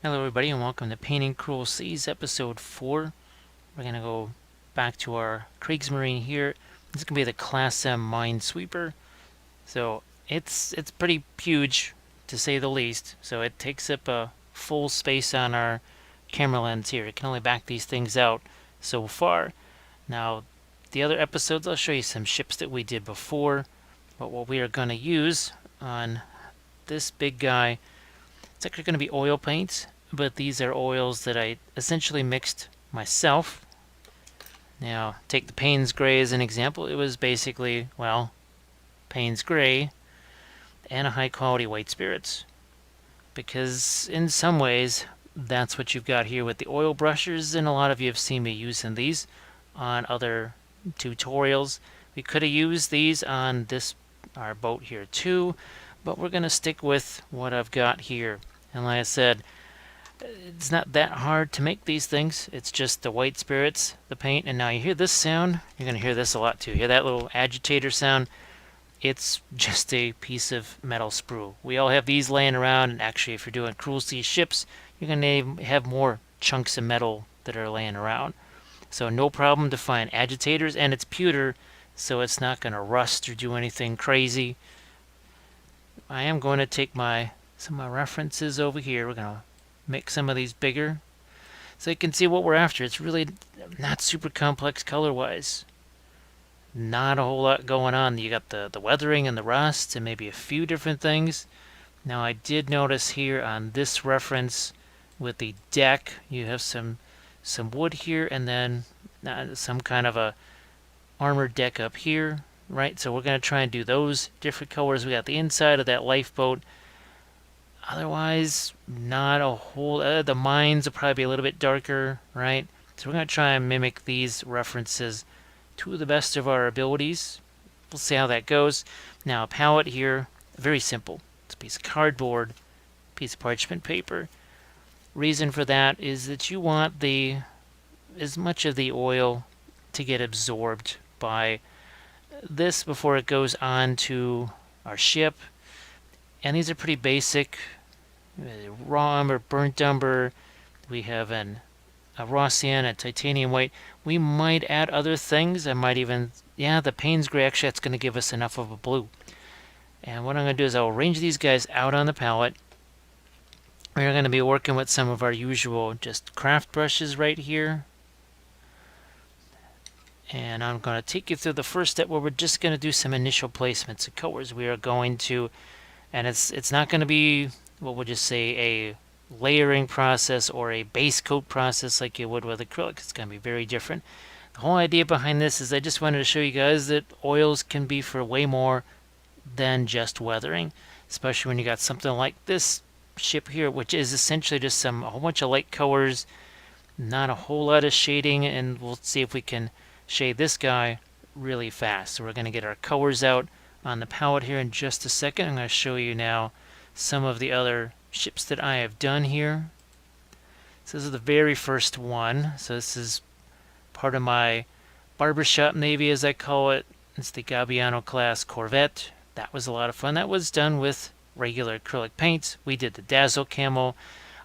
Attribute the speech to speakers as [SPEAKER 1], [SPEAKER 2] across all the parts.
[SPEAKER 1] Hello everybody and welcome to Painting Cruel Seas episode 4. We're going to go back to our Kriegsmarine here. This is going to be the Class M Minesweeper. So it's pretty huge to say the least. So it takes up a full space on our camera lens here. It can only back these things out so far. Now the other episodes I'll show you some ships that we did before. But what we are going to use on this big guy, it's actually going to be oil paints, but these are oils that I essentially mixed myself. Now, take the Payne's Gray as an example. It was basically, well, Payne's Gray and a high quality white spirits. Because in some ways, that's what you've got here with the oil brushers, and a lot of you have seen me using these on other tutorials. We could have used these on our boat here too, but we're going to stick with what I've got here. And like I said, it's not that hard to make these things. It's just the white spirits, the paint, and now you hear this sound. You're going to hear this a lot too. Hear that little agitator sound? It's just a piece of metal sprue. We all have these laying around, and actually if you're doing Cruel Sea ships, you're going to have more chunks of metal that are laying around. So no problem to find agitators, and it's pewter, so it's not going to rust or do anything crazy. I am going to take some of my references over here. We're going to make some of these bigger so you can see what we're after. It's really not super complex color-wise. Not a whole lot going on. You got the weathering and the rust and maybe a few different things. Now I did notice here on this reference with the deck, you have some wood here and then some kind of a armored deck up here, right? So we're going to try and do those different colors. We got the inside of that lifeboat. Otherwise, not a whole... the mines will probably be a little bit darker, right? So we're going to try and mimic these references to the best of our abilities. We'll see how that goes. Now, a palette here, very simple. It's a piece of cardboard, piece of parchment paper. Reason for that is that you want as much of the oil to get absorbed by this before it goes on to our ship. And these are pretty basic. Raw umber, burnt umber. We have a raw sand, a titanium white. We might add other things. I might even, the Payne's Gray, actually that's going to give us enough of a blue. And what I'm going to do is I'll arrange these guys out on the palette. We're going to be working with some of our usual just craft brushes right here. And I'm going to take you through the first step where we're just going to do some initial placements of colors. We are going to, and it's not going to be, what we'll just say, a layering process or a base coat process like you would with acrylic. It's going to be very different. The whole idea behind this is I just wanted to show you guys that oils can be for way more than just weathering, especially when you got something like this ship here, which is essentially just a whole bunch of light colors, not a whole lot of shading, and we'll see if we can shade this guy really fast. So we're going to get our colors out on the palette here in just a second. I'm going to show you now some of the other ships that I have done here. So this is the very first one. So this is part of my barbershop navy, as I call it. It's the Gabbiano class corvette. That was a lot of fun. That was done with regular acrylic paints. We did the dazzle camo,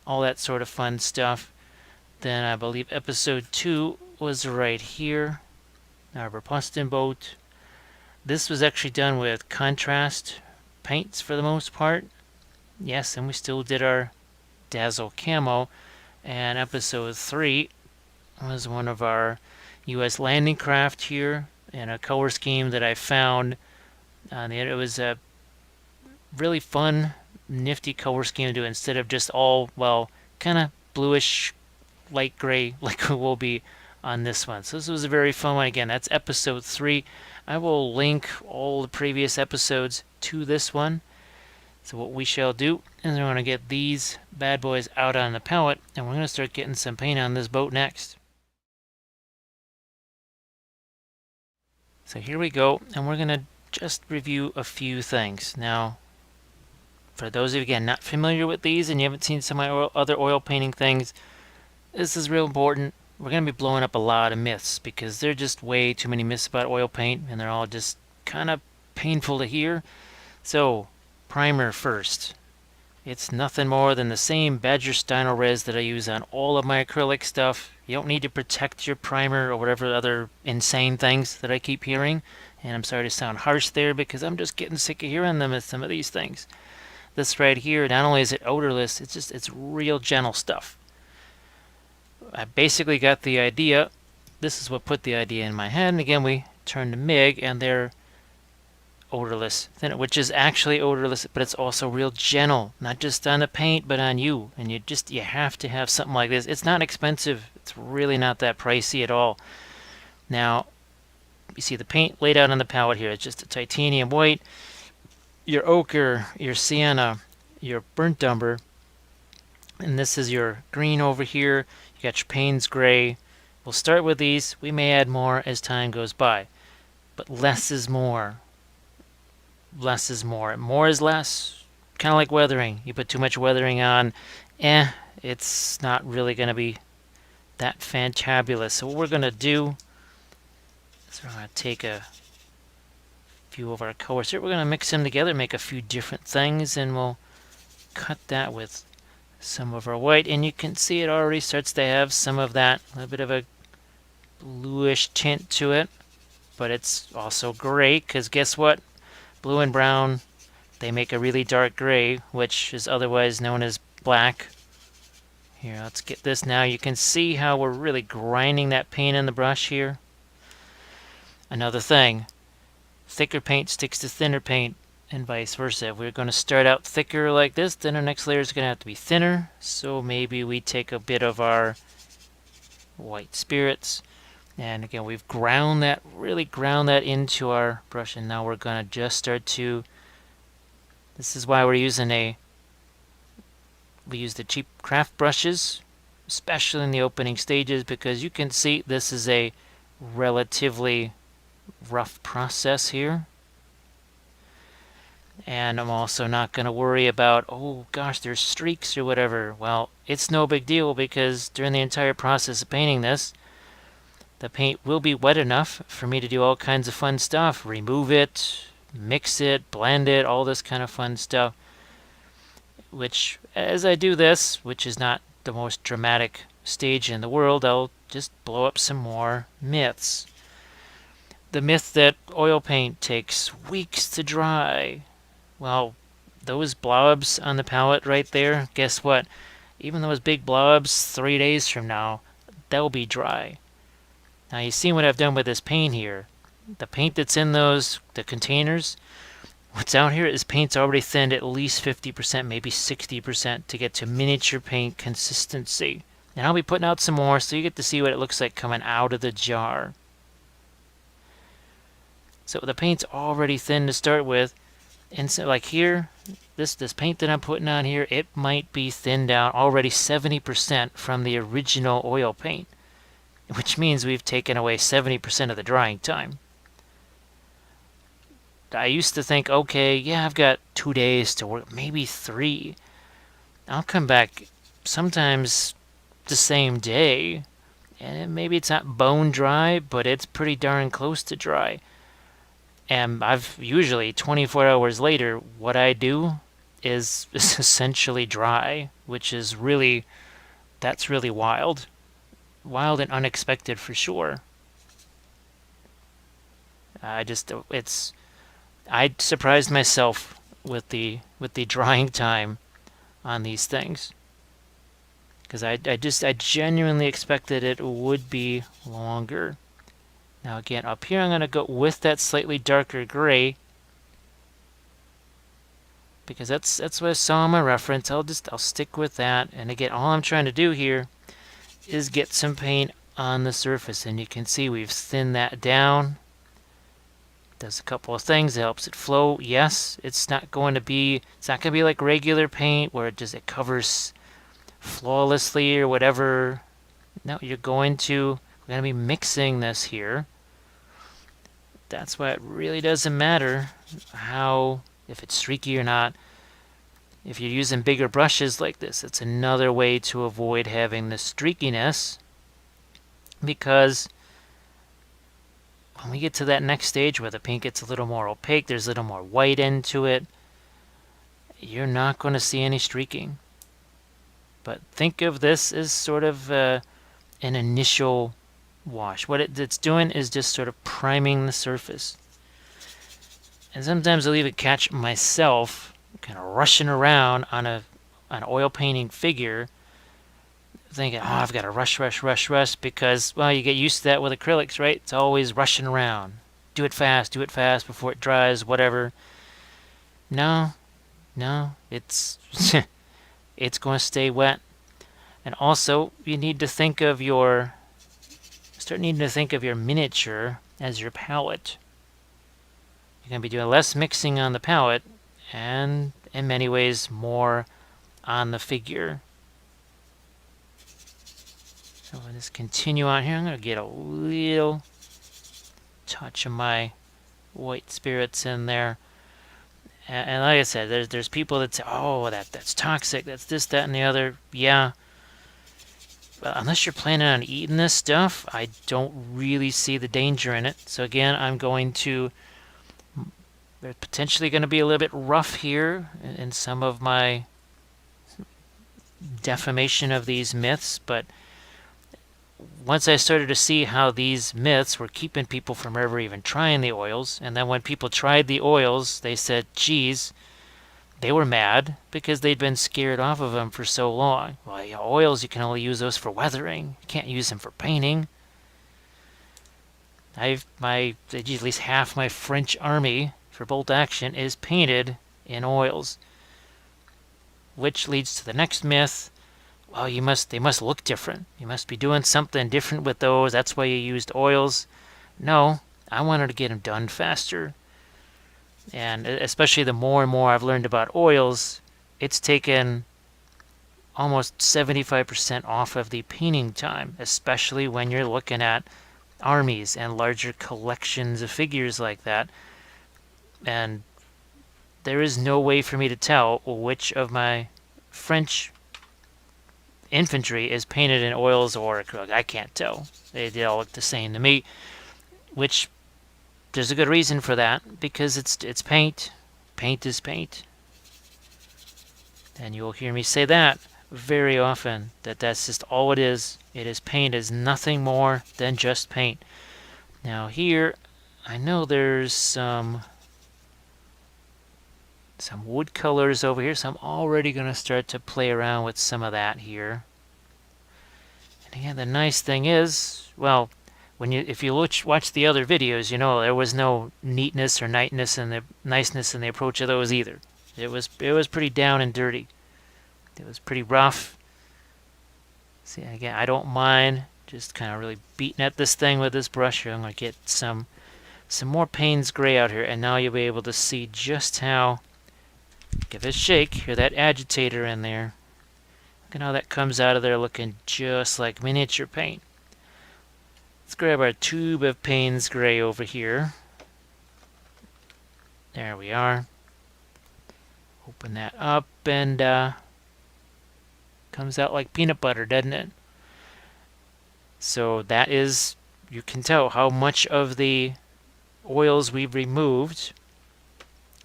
[SPEAKER 1] all that sort of fun stuff. Then I believe episode 2 was right here. Our Boston boat. This was actually done with contrast paints for the most part. Yes, and we still did our dazzle camo. And episode 3 was one of our U.S. landing craft here in a color scheme that I found. It was a really fun, nifty color scheme to do instead of just all, well, kind of bluish, light gray like it will be on this one. So this was a very fun one. Again, that's episode 3. I will link all the previous episodes to this one. So what we shall do is we're going to get these bad boys out on the palette, and we're going to start getting some paint on this boat next. So here we go, and we're going to just review a few things. Now, for those of you, again, not familiar with these and you haven't seen some of my other oil painting things, this is real important. We're going to be blowing up a lot of myths because there are just way too many myths about oil paint, and they're all just kind of painful to hear. So, primer first. It's nothing more than the same Badger Steiner res that I use on all of my acrylic stuff. You don't need to protect your primer or whatever other insane things that I keep hearing. And I'm sorry to sound harsh there because I'm just getting sick of hearing them as some of these things. This right here, not only is it odorless, it's real gentle stuff. I basically got the idea. This is what put the idea in my head. And again, we turn to MIG and they're odorless, which is actually odorless, but it's also real gentle, not just on the paint, but on you. And you have to have something like this. It's not expensive. It's really not that pricey at all. Now, you see the paint laid out on the palette here. It's just a titanium white, your ochre, your sienna, your burnt umber, and this is your green over here. You got your Payne's gray. We'll start with these. We may add more as time goes by, but less is more. Less is more. More is less. Kind of like weathering. You put too much weathering on, it's not really going to be that fantabulous. So what we're going to do is we're going to take a few of our colors here. We're going to mix them together, make a few different things, and we'll cut that with some of our white. And you can see it already starts to have some of that, a little bit of a bluish tint to it. But it's also gray, because guess what? Blue and brown, they make a really dark gray, which is otherwise known as black. Here, let's get this now. You can see how we're really grinding that paint in the brush here. Another thing, thicker paint sticks to thinner paint, and vice versa. If we're going to start out thicker like this, then our next layer is going to have to be thinner. So maybe we take a bit of our white spirits. And again, we've really ground that into our brush, and now we're going to just start to, this is why we use the cheap craft brushes, especially in the opening stages, because you can see this is a relatively rough process here. And I'm also not going to worry about, oh gosh, there's streaks or whatever. Well, it's no big deal, because during the entire process of painting this, the paint will be wet enough for me to do all kinds of fun stuff. Remove it, mix it, blend it, all this kind of fun stuff. Which, as I do this, which is not the most dramatic stage in the world, I'll just blow up some more myths. The myth that oil paint takes weeks to dry. Well, those blobs on the palette right there, guess what? Even those big blobs, 3 days from now, they'll be dry. Now you see what I've done with this paint here. The paint that's in the containers, what's out here is paint's already thinned at least 50%, maybe 60% to get to miniature paint consistency. And I'll be putting out some more so you get to see what it looks like coming out of the jar. So the paint's already thin to start with. And so like here, this paint that I'm putting on here, it might be thinned out already 70% from the original oil paint, which means we've taken away 70% of the drying time. I used to think, okay, yeah, I've got 2 days to work, maybe 3. I'll come back sometimes the same day, and maybe it's not bone dry, but it's pretty darn close to dry. And I've usually 24 hours later, what I do is essentially dry, which is really, that's really wild. Wild and unexpected for sure. I surprised myself with the drying time on these things, because I genuinely expected it would be longer. Now again, up here I'm going to go with that slightly darker gray, because that's what I saw in my reference. I'll stick with that. And again, all I'm trying to do here is get some paint on the surface, and you can see we've thinned that down. Does a couple of things. It helps it flow. Yes, it's not going to be like regular paint where it covers flawlessly or whatever. No, we're going to be mixing this here. That's why it really doesn't matter if it's streaky or not. If you're using bigger brushes like this, it's another way to avoid having the streakiness, because when we get to that next stage where the paint gets a little more opaque, there's a little more white into it, you're not going to see any streaking. But think of this as sort of an initial wash. What it's doing is just sort of priming the surface. And sometimes I'll even catch myself kind of rushing around on an oil painting figure, thinking, oh, I've got to rush, because, well, you get used to that with acrylics, right? It's always rushing around. Do it fast before it dries, whatever. No, it's it's going to stay wet. And also, you need to think of your miniature as your palette. You're going to be doing less mixing on the palette, and in many ways more on the figure. So I'll just continue on here. I'm going to get a little touch of my white spirits in there. And like I said, there's people that say, oh, that's toxic, that's this, that, and the other. Yeah. But unless you're planning on eating this stuff, I don't really see the danger in it. So again, they're potentially going to be a little bit rough here in some of my defamation of these myths, but once I started to see how these myths were keeping people from ever even trying the oils, and then when people tried the oils, they said, geez, they were mad because they'd been scared off of them for so long. Well, yeah, oils, you can only use those for weathering. You can't use them for painting. At least half my French army for bolt action is painted in oils, which leads to the next myth. Well, they must look different. You must be doing something different with those. That's why you used oils. No, I wanted to get them done faster. And especially the more and more I've learned about oils, it's taken almost 75% off of the painting time, especially when you're looking at armies and larger collections of figures like that. And there is no way for me to tell which of my French infantry is painted in oils or acrylic. I can't tell. They all look the same to me, which there's a good reason for that, because it's paint. Paint is paint. And you'll hear me say that very often, that's just all it is. It is paint. It is nothing more than just paint. Now here, I know there's some wood colors over here, so I'm already going to start to play around with some of that here. And again, the nice thing is, well, if you watch the other videos, you know there was no neatness or niceness in the approach of those either. It was pretty down and dirty. It was pretty rough. See, again, I don't mind just kind of really beating at this thing with this brush here. I'm going to get some more Payne's gray out here, and now you'll be able to see just how. Give it a shake. Hear that agitator in there. Look at how that comes out of there looking just like miniature paint. Let's grab our tube of Payne's gray over here. There we are. Open that up, and comes out like peanut butter, doesn't it? So that is, you can tell how much of the oils we've removed.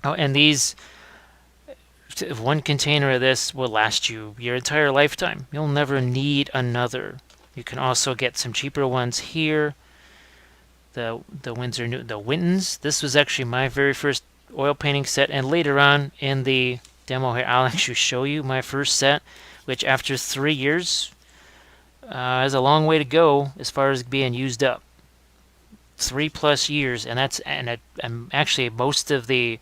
[SPEAKER 1] Oh, and these, one container of this will last you your entire lifetime. You'll never need another. You can also get some cheaper ones here. The Wintons. This was actually my very first oil painting set, and later on in the demo here, I'll actually show you my first set, which after 3 years is a long way to go as far as being used up. 3+ years, and actually most of the,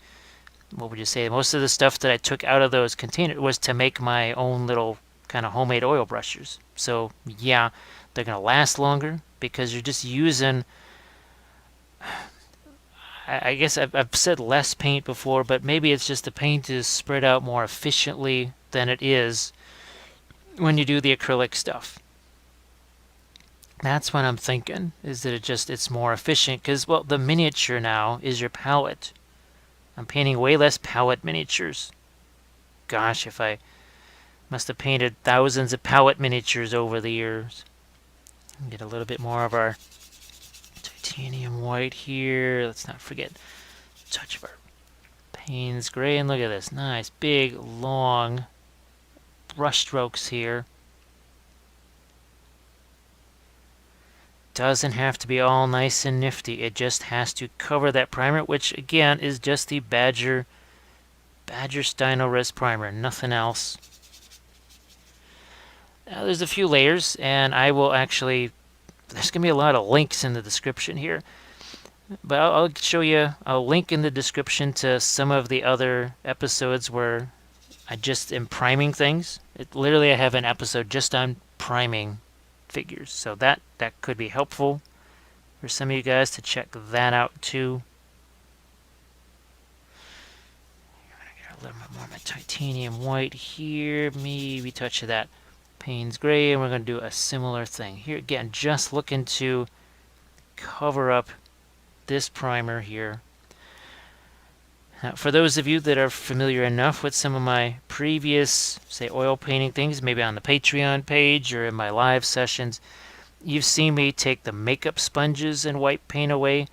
[SPEAKER 1] what would you say, most of the stuff that I took out of those containers was to make my own little kind of homemade oil brushers. So yeah, they're going to last longer because you're just using, I guess I've said less paint before, but maybe it's just the paint is spread out more efficiently than it is when you do the acrylic stuff. That's what I'm thinking, is that it's more efficient, because, well, the miniature now is your palette. I'm painting way less palette miniatures. Gosh, if I must have painted thousands of palette miniatures over the years. Get a little bit more of our titanium white here. Let's not forget a touch of our Payne's Gray, and look at this. Nice, big, long brush strokes here. Doesn't have to be all nice and nifty. It just has to cover that primer, which again is just the Badger Stynylrez primer, nothing else. Now there's a few layers, and I will actually, there's going to be a lot of links in the description here. But I'll show you, I'll link in the description to some of the other episodes where I just am priming things. Literally, I have an episode just on priming figures. So that could be helpful for some of you guys to check that out too. I'm going to get a little bit more of my titanium white here. Maybe touch of that Payne's Gray. And we're going to do a similar thing. Here again, just looking to cover up this primer here. Now, for those of you that are familiar enough with some of my previous, say, oil painting things, maybe on the Patreon page or in my live sessions, you've seen me take the makeup sponges and wipe paint away.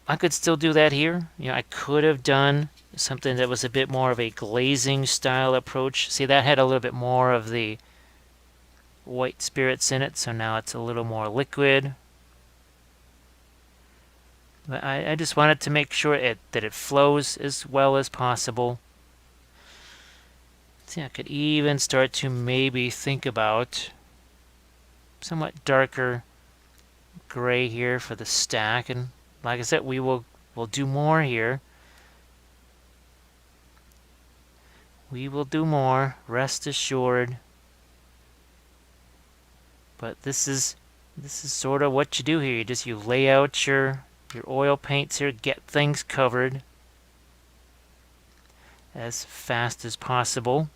[SPEAKER 1] I could still do that here. You know, I could have done something that was a bit more of a glazing style approach. See, that had a little bit more of the white spirits in it, so now it's a little more liquid. But I just wanted to make sure that it flows as well as possible. See, I could even start to maybe think about somewhat darker gray here for the stack. And like I said, we'll do more here. We will do more, rest assured. But this is sort of what you do here. You lay out your oil paints here, get things covered as fast as possible.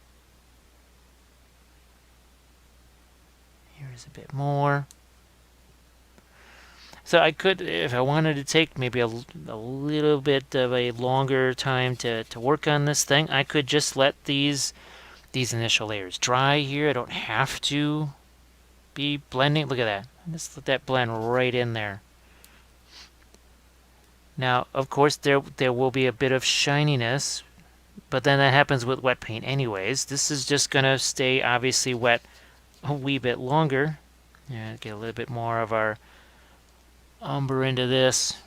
[SPEAKER 1] Here's a bit more. So I could, if I wanted to take maybe a little bit of a longer time to work on this thing, I could just let these initial layers dry here. I don't have to be blending. Look at that. Just let that blend right in there. Now, of course, there will be a bit of shininess, but then that happens with wet paint anyways. This is just going to stay obviously wet a wee bit longer. And get a little bit more of our umber into this.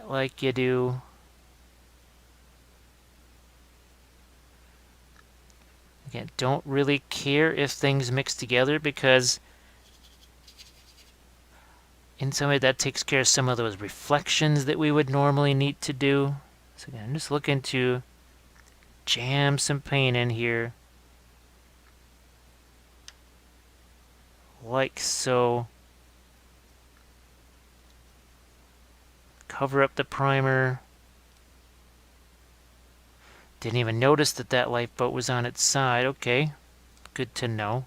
[SPEAKER 1] Like you do. Again, don't really care if things mix together, because in some way that takes care of some of those reflections that we would normally need to do. So again, I'm just looking to jam some paint in here. Like so. Cover up the primer. Didn't even notice that lifeboat was on its side. Okay, good to know.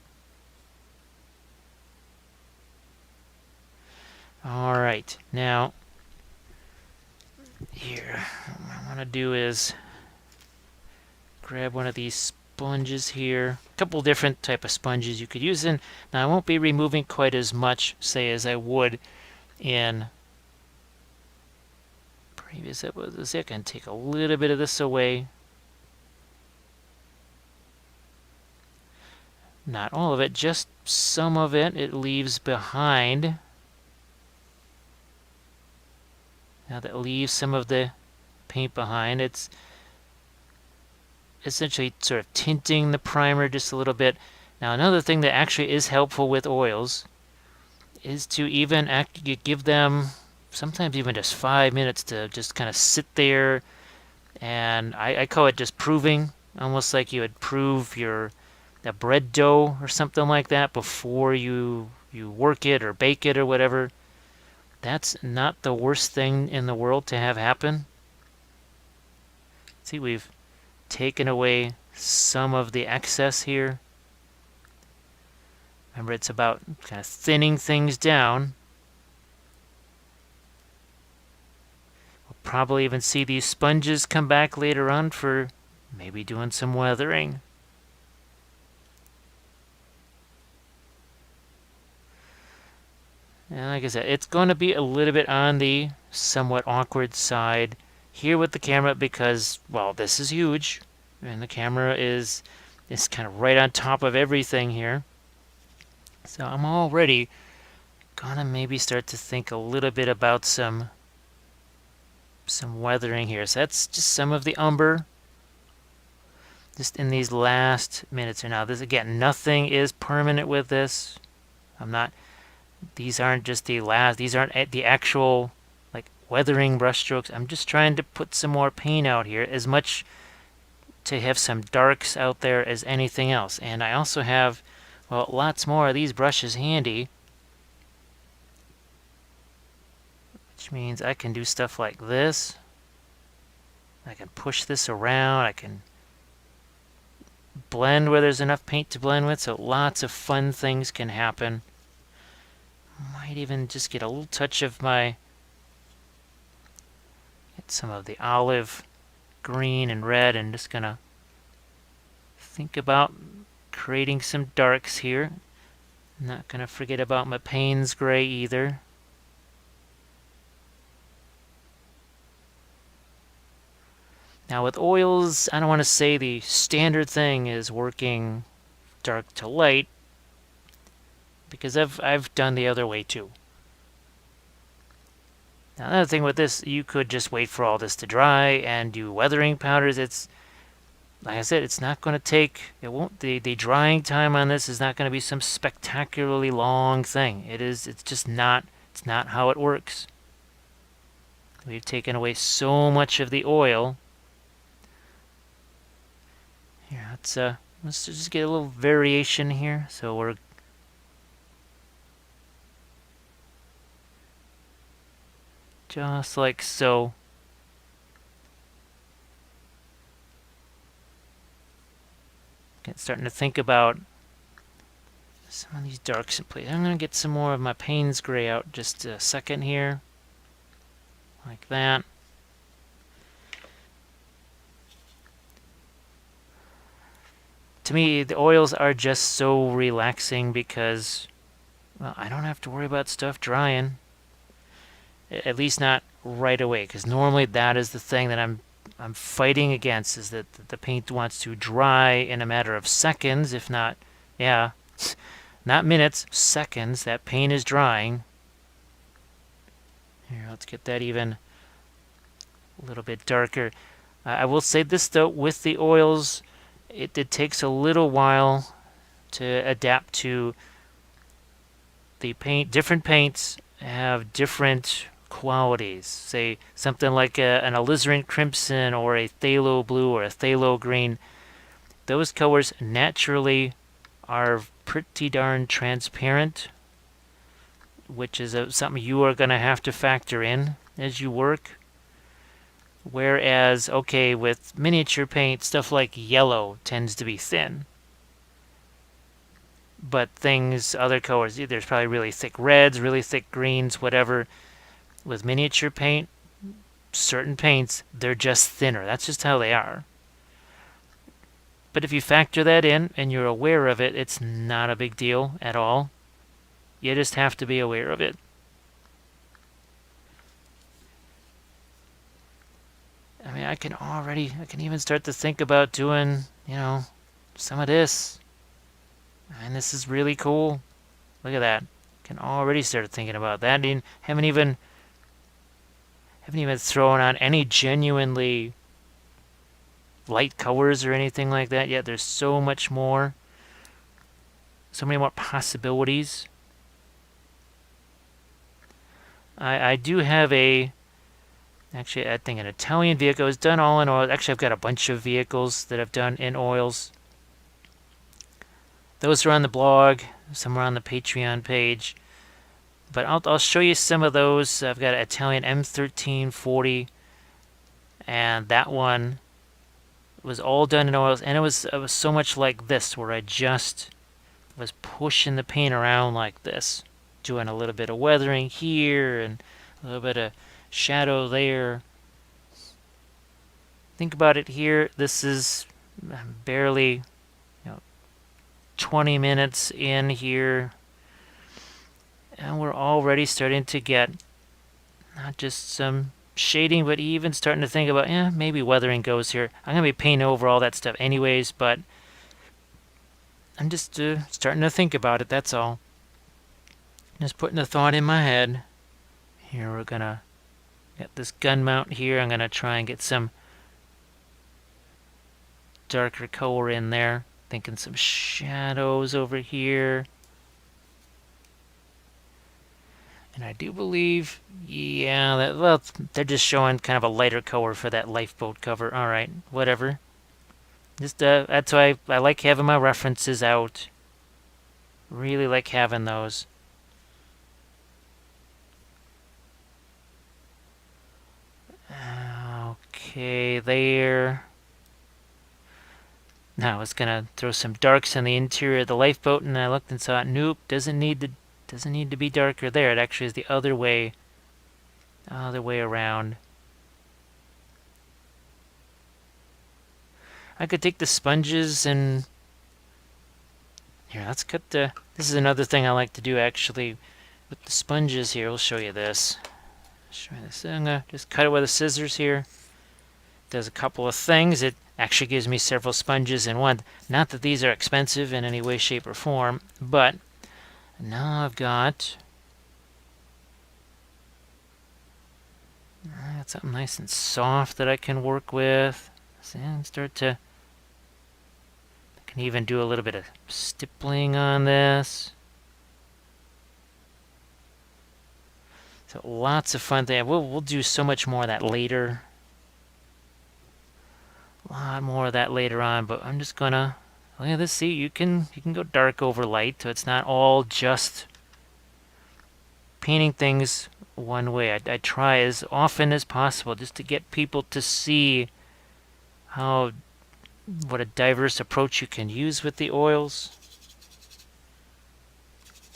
[SPEAKER 1] Alright, now, here, what I want to do is grab one of these sponges here. A couple different type of sponges you could use. And now I won't be removing quite as much, say, as I would in previous episodes. I can take a little bit of this away. Not all of it, just some of it. It leaves behind. Now that leaves some of the paint behind. It's essentially sort of tinting the primer just a little bit. Now another thing that actually is helpful with oils is to even give them sometimes even just 5 minutes to just kind of sit there. And I call it just proving, almost like you would prove a bread dough or something like that before you work it or bake it or whatever. That's not the worst thing in the world to have happen. See, we've taken away some of the excess here. Remember, it's about kind of thinning things down. We'll probably even see these sponges come back later on for maybe doing some weathering. And like I said, it's going to be a little bit on the somewhat awkward side here with the camera because, well, this is huge, and the camera is kind of right on top of everything here. So I'm already gonna maybe start to think a little bit about some weathering here. So that's just some of the umber just in these last minutes here. Now, this again, nothing is permanent with this. These aren't just the last, these aren't the actual like weathering brush strokes. I'm just trying to put some more paint out here, as much to have some darks out there as anything else. And I also have, well, lots more of these brushes handy, which means I can do stuff like this. I can push this around. I can blend where there's enough paint to blend with, so lots of fun things can happen. Might even just get a little touch of get some of the olive green and red, and just gonna think about creating some darks here. Not gonna forget about my Payne's gray either. Now with oils, I don't want to say the standard thing is working dark to light, because I've done the other way too. Now another thing with this, you could just wait for all this to dry and do weathering powders. It's, like I said, it's not going to take, the drying time on this is not going to be some spectacularly long thing. It's just not, it's not how it works. We've taken away so much of the oil. Here, let's just get a little variation here. So we're just like so. Starting to think about some of these darks in place. I'm going to get some more of my Payne's gray out just a second here. Like that. To me, the oils are just so relaxing because, well, I don't have to worry about stuff drying. At least not right away, because normally that is the thing that I'm fighting against, is that the paint wants to dry in a matter of seconds, if not, yeah, not minutes, seconds. That paint is drying. Here, let's get that even a little bit darker. I will say this though, with the oils, it takes a little while to adapt to the paint. Different paints have different qualities. Say something like an alizarin crimson or a phthalo blue or a phthalo green. Those colors naturally are pretty darn transparent, which is something you are going to have to factor in as you work. Whereas, okay, with miniature paint, stuff like yellow tends to be thin. But other colors, there's probably really thick reds, really thick greens, whatever. With miniature paint, certain paints, they're just thinner. That's just how they are. But if you factor that in and you're aware of it, it's not a big deal at all. You just have to be aware of it. I mean, I can even start to think about doing, some of this. And this is really cool. Look at that. I can already start thinking about that. And haven't even thrown on any genuinely light colors or anything like that yet. There's so much more. So many more possibilities. I do have actually, I think an Italian vehicle is done all in oil. Actually, I've got a bunch of vehicles that I've done in oils. Those are on the blog. Some are on the Patreon page. But I'll show you some of those. I've got an Italian M1340, and that one was all done in oils. And it was so much like this, where I just was pushing the paint around like this, doing a little bit of weathering here and a little bit of shadow there. Think about it here. This is barely 20 minutes in here, and we're already starting to get Not just some shading, but even starting to think about, maybe weathering goes here. I'm going to be painting over all that stuff anyways, but I'm just starting to think about it, that's all. Just putting a thought in my head. Here we're going to get this gun mount here. I'm going to try and get some darker color in there. Thinking some shadows over here. And I do believe, well, they're just showing kind of a lighter color for that lifeboat cover. All right, whatever. Just that's why I like having my references out. Really like having those. Okay, there. Now I was gonna throw some darks on the interior of the lifeboat, and I looked and saw, nope, doesn't need to be darker there. It actually is the other way around. I could take the sponges and here, let's cut the. This is another thing I like to do actually with the sponges here. We'll show you this. I'm gonna just cut it with the scissors here. Does a couple of things. It actually gives me several sponges in one. Not that these are expensive in any way, shape, or form, but now I've got something nice and soft that I can work with. And start to. I can even do a little bit of stippling on this. So lots of fun there. We'll do so much more of that later. A lot more of that later on, but I'm just gonna look at this. See, you can go dark over light, so it's not all just painting things one way. I try as often as possible just to get people to see what a diverse approach you can use with the oils.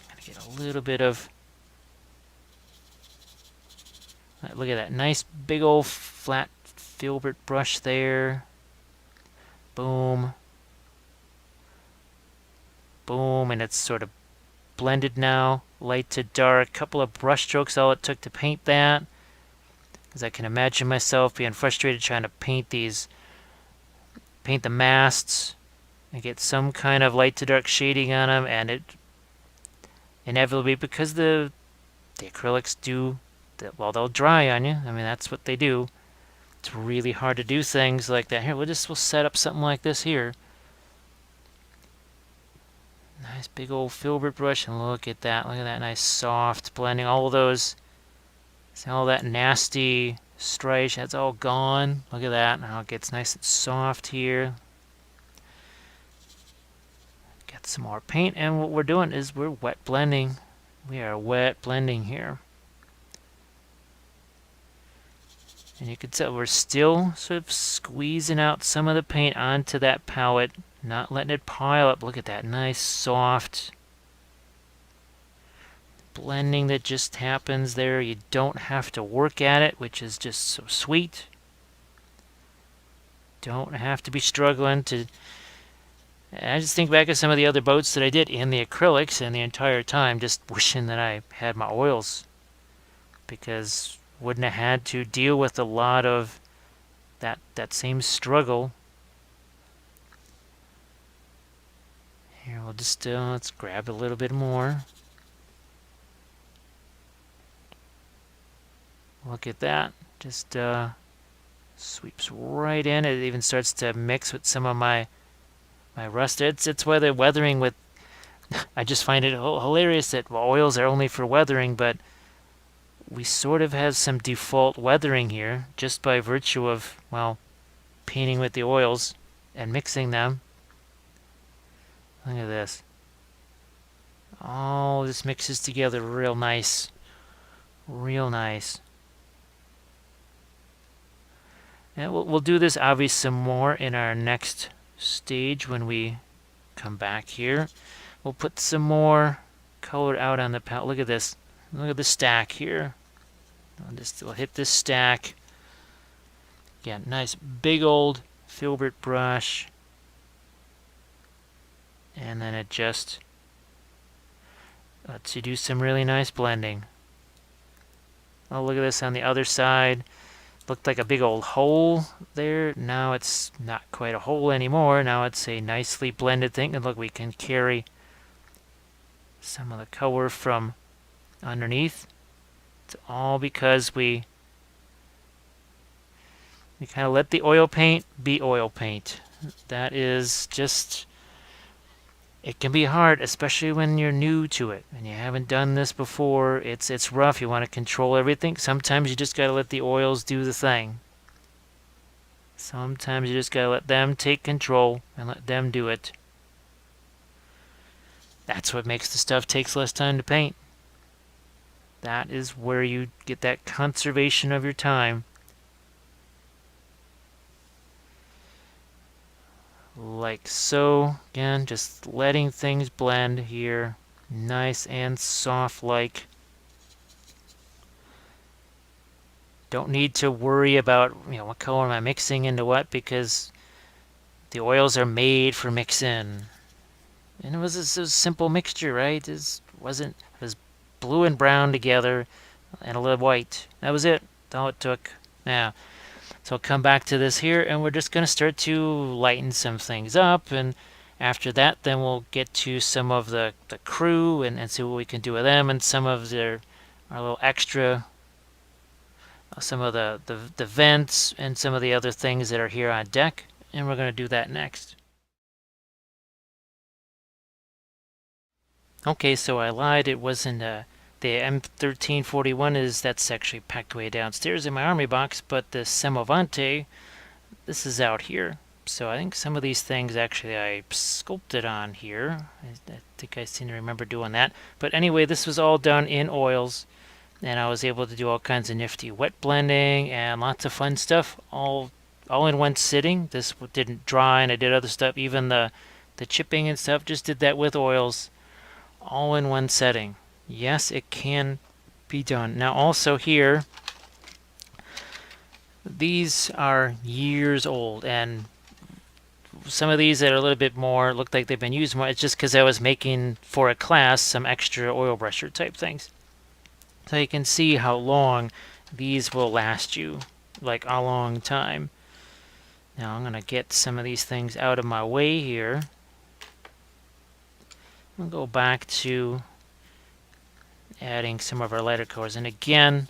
[SPEAKER 1] I'm gonna get a little bit of. Look at that nice big old flat filbert brush there. Boom. Boom, and it's sort of blended now, light to dark. Couple of brush strokes, all it took to paint that. Because I can imagine myself being frustrated trying to paint the masts and get some kind of light to dark shading on them, and it inevitably, because the acrylics they'll dry on you. I mean, that's what they do. It's really hard to do things like that. Here, we'll set up something like this here. Nice big old filbert brush, and look at that. Look at that nice soft blending. All of those, see all that nasty striations, that's all gone. Look at that. Now it gets nice and soft here. Get some more paint, and what we're doing is we're wet blending. We are wet blending here. And you can tell we're still sort of squeezing out some of the paint onto that palette, not letting it pile up. Look at that nice soft blending that just happens there. You don't have to work at it, which is just so sweet. Don't have to be struggling to. I just think back of some of the other boats that I did in the acrylics, and the entire time just wishing that I had my oils, because wouldn't have had to deal with a lot of that same struggle. Here, we'll just let's grab a little bit more. Look at that. Just sweeps right in. It even starts to mix with some of my rust. It's whether weathering with. I just find it hilarious that oils are only for weathering, but we sort of have some default weathering here just by virtue of, well, painting with the oils and mixing them. Look at this. All this mixes together real nice. Real nice. And we'll do this obviously some more in our next stage when we come back here. We'll put some more color out on the palette. Look at this. Look at the stack here. I'll hit this stack. Again, nice big old filbert brush. And then it just lets you do some really nice blending. Oh, look at this on the other side. Looked like a big old hole there. Now it's not quite a hole anymore. Now it's a nicely blended thing. And look, we can carry some of the color from underneath. It's all because we kind of let the oil paint be oil paint. That is just... It can be hard, especially when you're new to it and you haven't done this before. It's rough. You want to control everything. Sometimes you just got to let the oils do the thing. Sometimes you just got to let them take control and let them do it. That's what makes the stuff takes less time to paint. That is where you get that conservation of your time. Like so. Again, just letting things blend here. Nice and soft like. Don't need to worry about, what color am I mixing into what, because the oils are made for mix-in. And it was a simple mixture, right? It was blue and brown together and a little white. That was it. That's all it took. Now, so I'll come back to this here, and we're just going to start to lighten some things up, and after that, then we'll get to some of the crew and see what we can do with them, and some of our little extra, some of the vents, and some of the other things that are here on deck, and we're going to do that next. Okay, so I lied. It wasn't the M1341 that's actually packed way downstairs in my army box, but the Semovante, this is out here. So I think some of these things actually I sculpted on here. I think I seem to remember doing that. But anyway, this was all done in oils, and I was able to do all kinds of nifty wet blending and lots of fun stuff all in one sitting. This didn't dry, and I did other stuff. Even the chipping and stuff, just did that with oils, all in one setting. Yes, it can be done. Now also here, these are years old, and some of these that are a little bit more look like they've been used more. It's just because I was making for a class some extra oil brusher type things. So you can see how long these will last you, like a long time. Now I'm going to get some of these things out of my way here. We'll go back to adding some of our lighter colors. And again,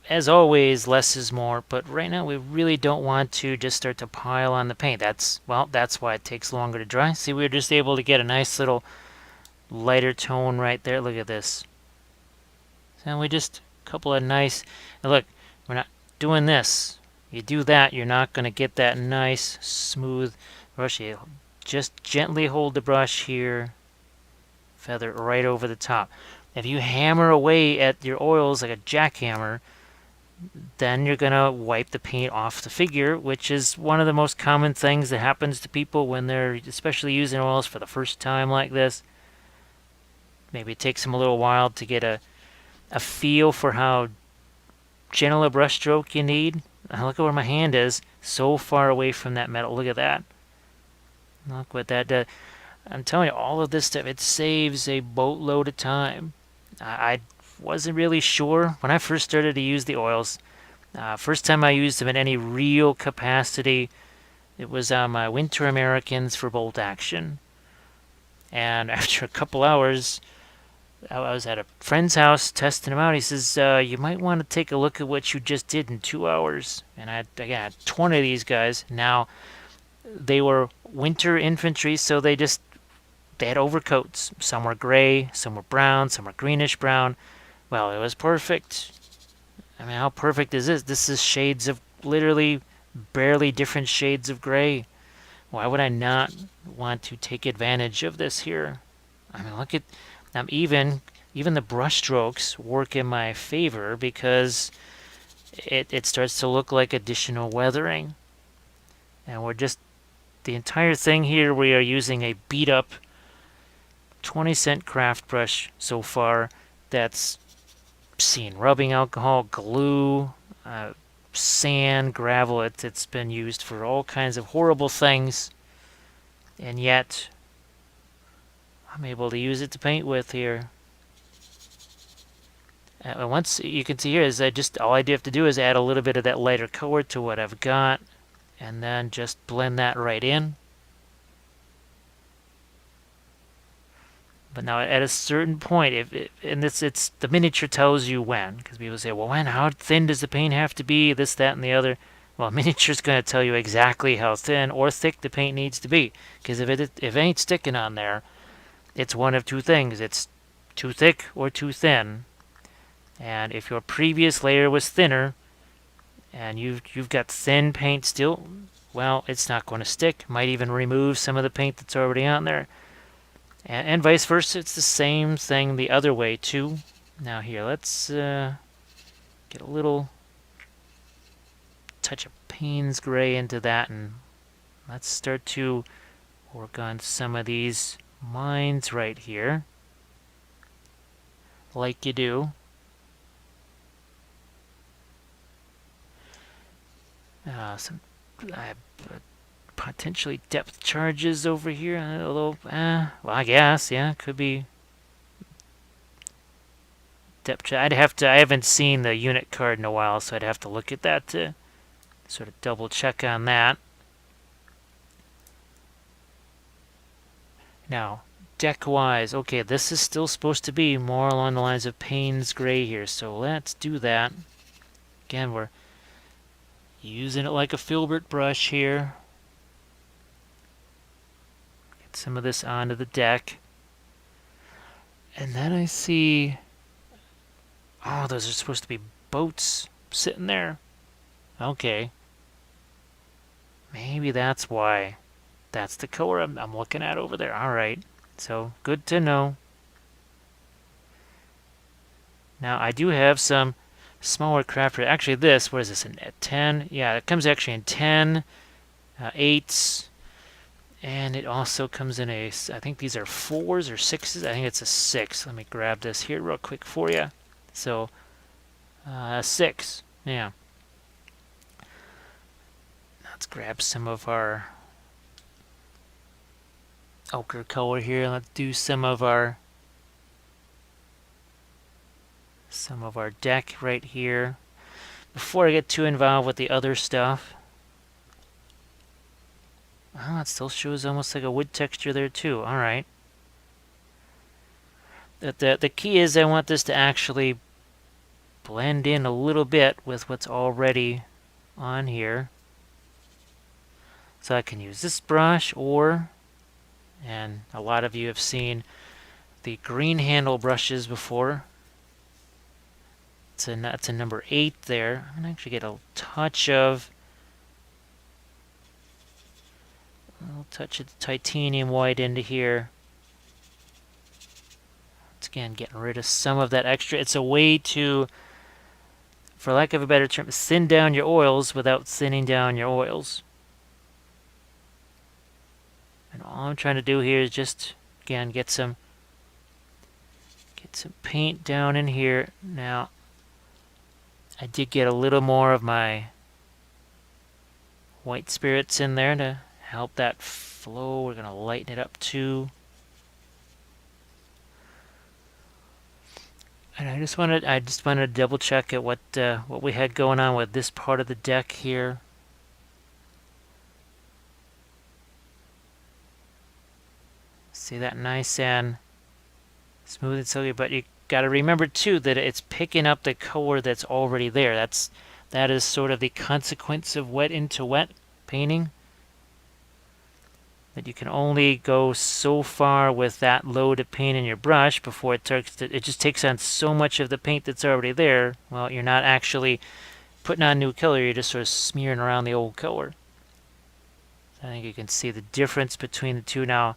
[SPEAKER 1] as always, less is more, but right now we really don't want to just start to pile on the paint. That's why it takes longer to dry. See, we were just able to get a nice little lighter tone right there. Look at this. So we just a couple of nice, and look, we're not doing this. You do that, you're not going to get that nice, smooth brush. You just gently hold the brush here, feather it right over the top. If you hammer away at your oils like a jackhammer, then you're going to wipe the paint off the figure, which is one of the most common things that happens to people when they're especially using oils for the first time like this. Maybe it takes them a little while to get a feel for how gentle a brush stroke you need. Look at where my hand is, so far away from that metal. Look at that. Look what that does. I'm telling you, all of this stuff, it saves a boatload of time. I wasn't really sure when I first started to use the oils. First time I used them in any real capacity, it was on my Winter Americans for bolt action. And after a couple hours, I was at a friend's house testing them out. He says, you might want to take a look at what you just did in 2 hours. And I had 20 of these guys. Now, they were winter infantry, so they had overcoats. Some were gray, some were brown, some were greenish brown. Well, it was perfect. I mean, how perfect is this? This is shades of, literally, barely different shades of gray. Why would I not want to take advantage of this here? I mean, look at, even the brush strokes work in my favor because it starts to look like additional weathering. And we're just, the entire thing here, we are using a beat up 20-cent craft brush so far that's seen rubbing alcohol, glue, sand, gravel. It's been used for all kinds of horrible things, and yet I'm able to use it to paint with here. Once you can see here is all I do have to do is add a little bit of that lighter color to what I've got, and then just blend that right in. But now at a certain point, it's the miniature tells you when, because people say, well, how thin does the paint have to be, this, that, and the other. Well, miniature's going to tell you exactly how thin or thick the paint needs to be, because if it ain't sticking on there, it's one of two things. It's too thick or too thin. And if your previous layer was thinner, and you've got thin paint still, well, it's not going to stick. Might even remove some of the paint that's already on there. And vice versa, it's the same thing the other way too. Now here, let's get a little touch of Payne's Gray into that, and let's start to work on some of these mines right here, like you do. Some potentially depth charges over here. Although, well, I guess, yeah, could be depth. I haven't seen the unit card in a while, so I'd have to look at that to sort of double check on that. Now, deck-wise, okay, this is still supposed to be more along the lines of Payne's Gray here, so let's do that. Again, we're using it like a filbert brush here. Get some of this onto the deck. And then I see, oh, those are supposed to be boats sitting there. Okay. Maybe that's why. That's the color I'm looking at over there. All right. So, good to know. Now, I do have some smaller crafter. Actually, what is this, a 10? Yeah, it comes actually in 10, 8s, and it also comes in I think these are 4s or 6s. I think it's a 6. Let me grab this here real quick for you. So, 6, yeah. Let's grab some of our ochre color here. Let's do some of our deck right here. Before I get too involved with the other stuff. Oh, it still shows almost like a wood texture there too. All right. The key is I want this to actually blend in a little bit with what's already on here. So I can use this brush, and a lot of you have seen the green handle brushes before. It's a number 8 there. I'm going to actually get a touch of the titanium white into here. Once again, getting rid of some of that extra. It's a way to, for lack of a better term, thin down your oils without thinning down your oils. And all I'm trying to do here is just, again, get some paint down in here. Now, I did get a little more of my white spirits in there to help that flow. We're going to lighten it up too. And I just wanted to double check at what we had going on with this part of the deck here. See that nice and smooth and silky, but you got to remember too that it's picking up the color that's already there. That is sort of the consequence of wet into wet painting. That you can only go so far with that load of paint in your brush before it just takes on so much of the paint that's already there. Well, you're not actually putting on new color, you're just sort of smearing around the old color. I think you can see the difference between the two now.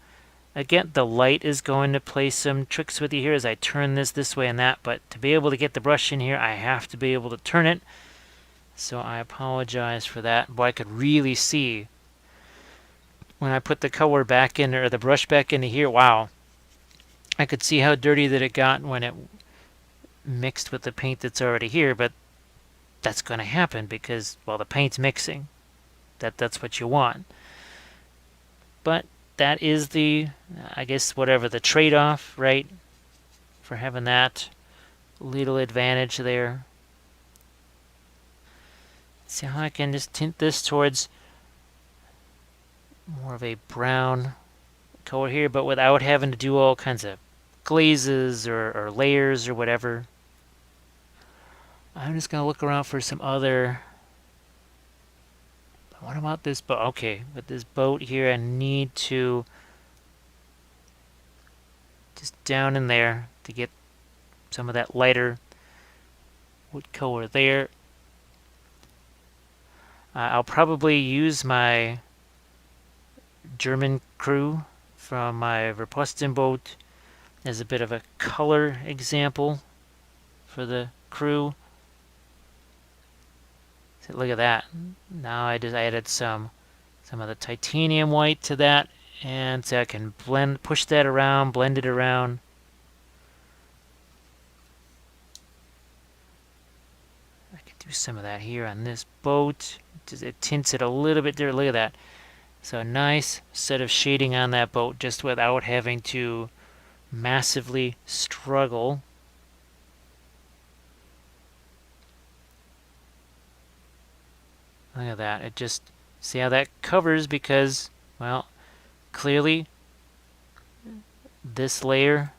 [SPEAKER 1] Again, the light is going to play some tricks with you here as I turn this way and that, but to be able to get the brush in here, I have to be able to turn it. So I apologize for that. Boy, I could really see when I put the color back in, or the brush back into here, wow. I could see how dirty that it got when it mixed with the paint that's already here, but that's going to happen because, well, the paint's mixing. That's what you want. But that is the, I guess, whatever, the trade-off, right, for having that little advantage there. See how I can just tint this towards more of a brown color here, but without having to do all kinds of glazes or layers or whatever. I'm just going to look around for some other... What about this boat? Okay, with this boat here, I need to... just down in there to get some of that lighter wood color there. I'll probably use my German crew from my Verposten boat as a bit of a color example for the crew. So look at that. Now I just added some of the titanium white to that, and so I can push that around, blend it around. I can do some of that here on this boat. It tints it a little bit there. Look at that. So a nice set of shading on that boat just without having to massively struggle. Look at that. It just, see how that covers because, well, clearly this layer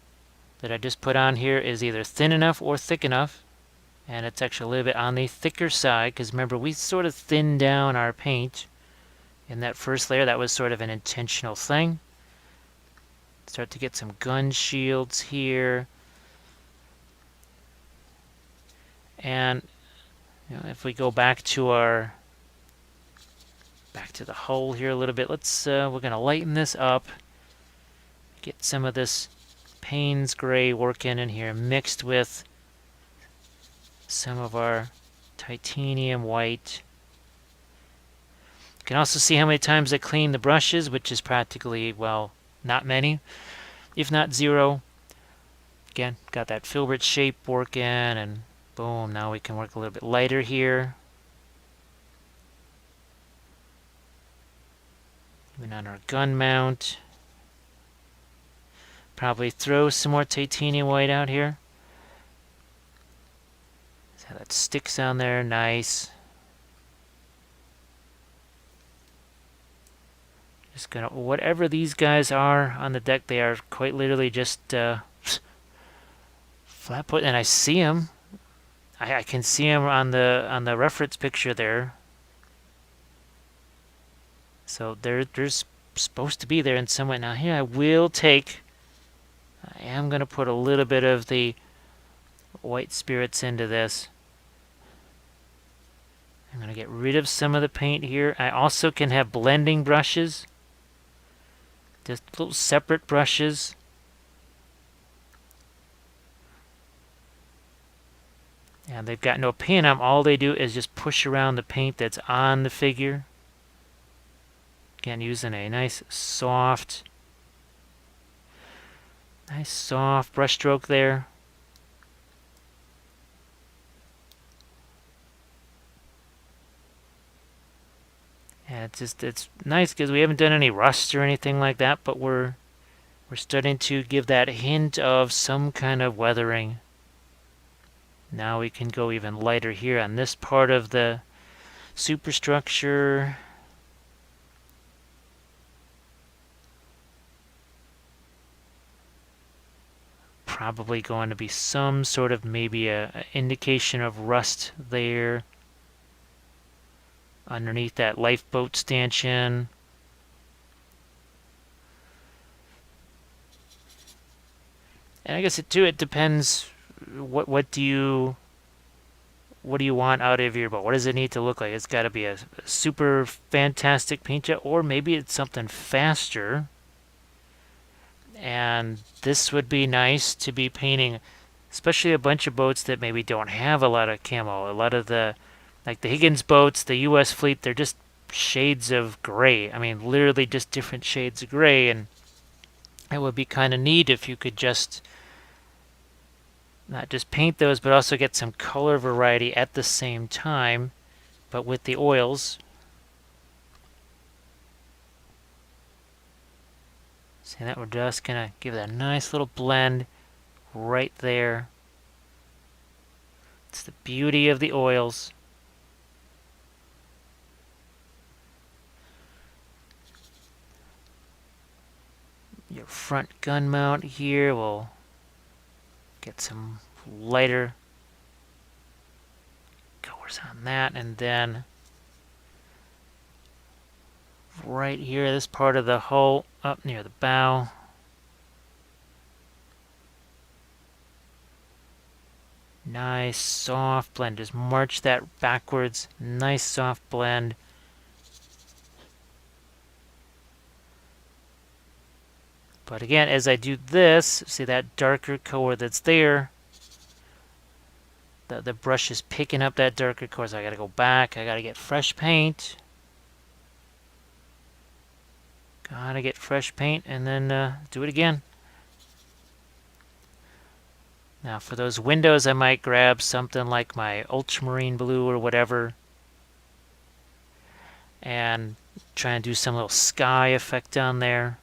[SPEAKER 1] that I just put on here is either thin enough or thick enough. And it's actually a little bit on the thicker side because remember we sort of thinned down our paint in that first layer. That was sort of an intentional thing. Start to get some gun shields here. And if we go back to the hull here a little bit, we're going to lighten this up. Get some of this Payne's gray working in here mixed with some of our titanium white. You can also see how many times I clean the brushes, which is practically, well, not many, if not zero. Again, got that filbert shape working, and boom, now we can work a little bit lighter here. Even on our gun mount. Probably throw some more titanium white out here. See how that sticks on there, nice. Just gonna, whatever these guys are on the deck, they are quite literally just flat put, and I see them. I can see them on the reference picture there. So they're supposed to be there in some way. Now here I am going to put a little bit of the white spirits into this. I'm going to get rid of some of the paint here. I also can have blending brushes. Just little separate brushes. And they've got no paint on them. All they do is just push around the paint that's on the figure. Again, using a nice soft brush stroke there. And it's nice because we haven't done any rust or anything like that, but we're starting to give that hint of some kind of weathering. Now we can go even lighter here on this part of the superstructure. Probably going to be some sort of maybe a indication of rust there underneath that lifeboat stanchion. And I guess it depends what do you want out of your boat? What does it need to look like? It's got to be a super fantastic paint job, or maybe it's something faster. And this would be nice to be painting, especially a bunch of boats that maybe don't have a lot of camo. A lot of like the Higgins boats, the U.S. fleet, they're just shades of gray. I mean, literally just different shades of gray. And it would be kind of neat if you could just not just paint those, but also get some color variety at the same time, but with the oils. See that we're just going to give that a nice little blend right there. It's the beauty of the oils. Your front gun mount here will get some lighter colors on that, and then right here, this part of the hull up near the bow. Nice soft blend. Just march that backwards. Nice soft blend. But again, as I do this, see that darker color that's there? The brush is picking up that darker color, so I gotta go back. I gotta get fresh paint. Gotta get fresh paint and then do it again. Now for those windows, I might grab something like my ultramarine blue or whatever and try and do some little sky effect down there.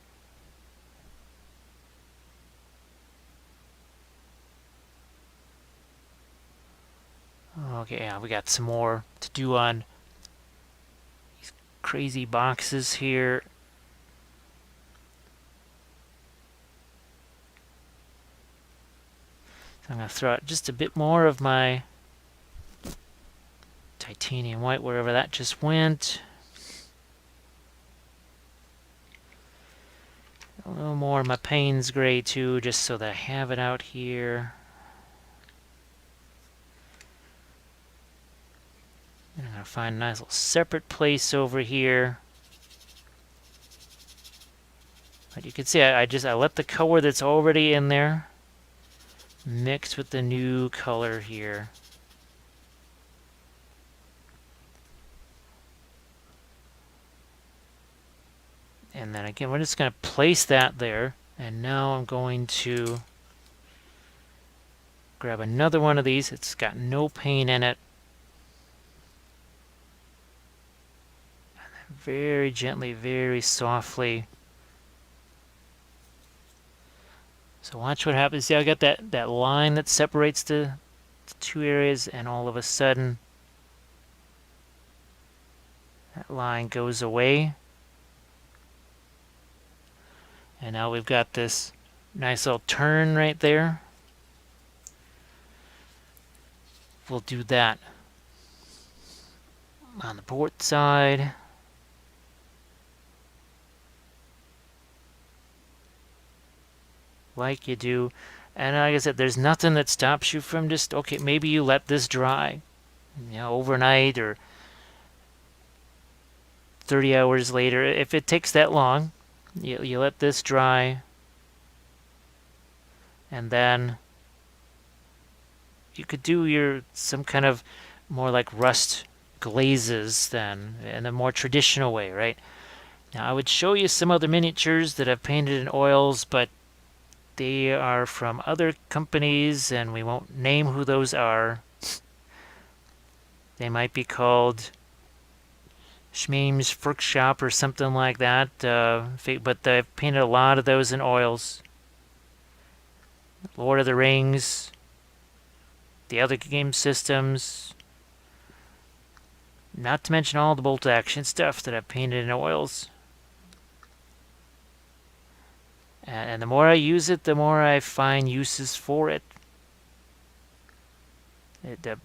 [SPEAKER 1] Okay, yeah, we got some more to do on these crazy boxes here. So I'm going to throw out just a bit more of my titanium white wherever that just went. A little more of my Payne's gray too, just so that I have it out here. And I'm going to find a nice little separate place over here. But you can see I let the color that's already in there mix with the new color here. And then again, we're just going to place that there. And now I'm going to grab another one of these. It's got no paint in it. And then very gently, very softly. So watch what happens. See, I got that line that separates the two areas, and all of a sudden that line goes away. And now we've got this nice little turn right there. We'll do that on the port side. Like you do. And like I said, there's nothing that stops you from just, okay, maybe you let this dry, overnight or 30 hours later. If it takes that long, you let this dry, and then you could do some kind of more like rust glazes then, in a more traditional way, right? Now I would show you some other miniatures that I've painted in oils, but they are from other companies, and we won't name who those are. They might be called Schmeem's Workshop or something like that, but I've painted a lot of those in oils. Lord of the Rings, the other game systems, not to mention all the bolt action stuff that I've painted in oils. And the more I use it, the more I find uses for it. It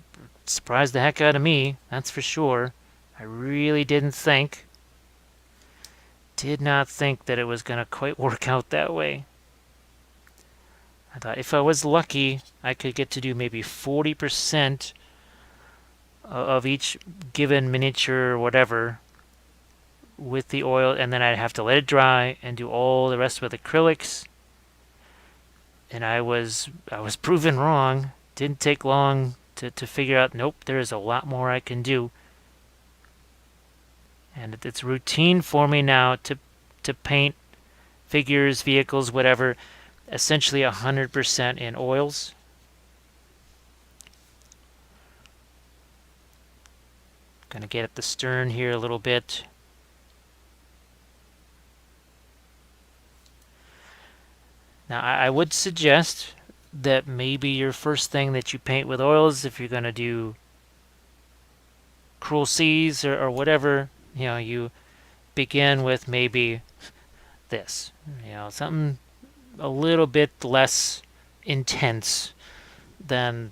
[SPEAKER 1] surprised the heck out of me, that's for sure. I really did not think that it was going to quite work out that way. I thought if I was lucky, I could get to do maybe 40% of each given miniature or whatever with the oil, and then I'd have to let it dry and do all the rest with acrylics. And I was proven wrong. Didn't take long to figure out, nope, there is a lot more I can do. And it's routine for me now to paint figures, vehicles, whatever, essentially 100% in oils. Gonna get at the stern here a little bit. Now I would suggest that maybe your first thing that you paint with oils, if you're going to do Cruel Seas or whatever, you begin with maybe this, something a little bit less intense than,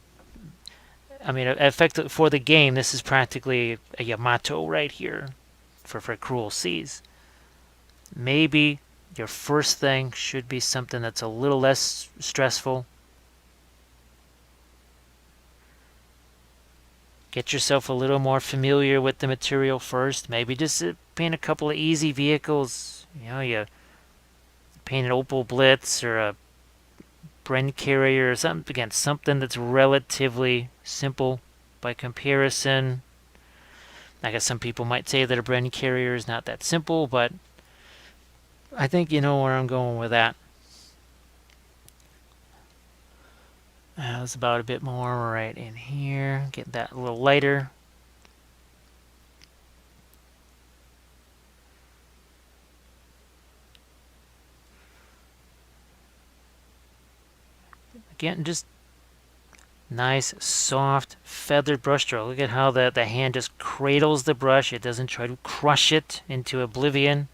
[SPEAKER 1] I mean, effective for the game. This is practically a Yamato right here for Cruel Seas. Maybe your first thing should be something that's a little less stressful. Get yourself a little more familiar with the material first. Maybe just paint a couple of easy vehicles. You paint an Opel Blitz or a Bren Carrier or something. Again, something that's relatively simple by comparison. I guess some people might say that a Bren Carrier is not that simple, but I think you know where I'm going with that. That's about a bit more right in here. Get that a little lighter. Again, just nice, soft, feathered brush stroke. Look at how the hand just cradles the brush. It doesn't try to crush it into oblivion.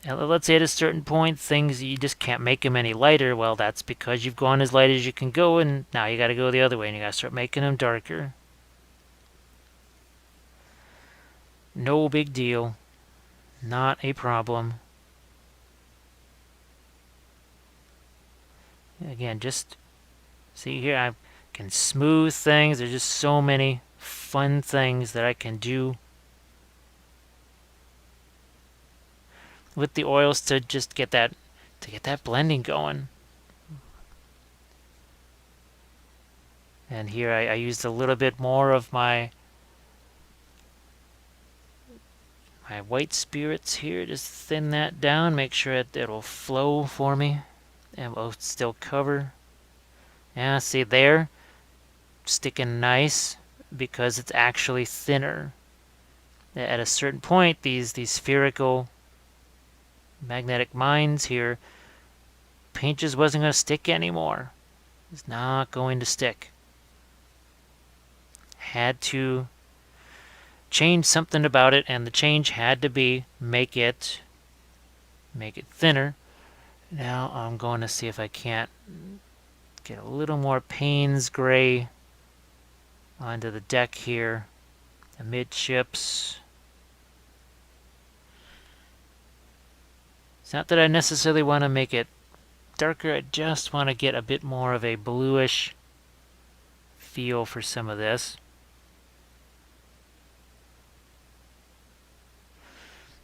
[SPEAKER 1] And let's say at a certain point, things, you just can't make them any lighter. Well, that's because you've gone as light as you can go, and now you got to go the other way, and you got to start making them darker. No big deal. Not a problem. Again, just see here, I can smooth things. There's just so many fun things that I can do with the oils to just get that blending going. And here I used a little bit more of my white spirits here. Just thin that down, make sure it'll flow for me and will still cover. Yeah, see there, sticking nice because it's actually thinner. At a certain point, these spherical magnetic mines here, paint just wasn't going to stick anymore. It's not going to stick. Had to change something about it, and the change had to be make it thinner. Now I'm going to see if I can't get a little more Payne's gray onto the deck here, amidships. It's not that I necessarily want to make it darker, I just want to get a bit more of a bluish feel for some of this.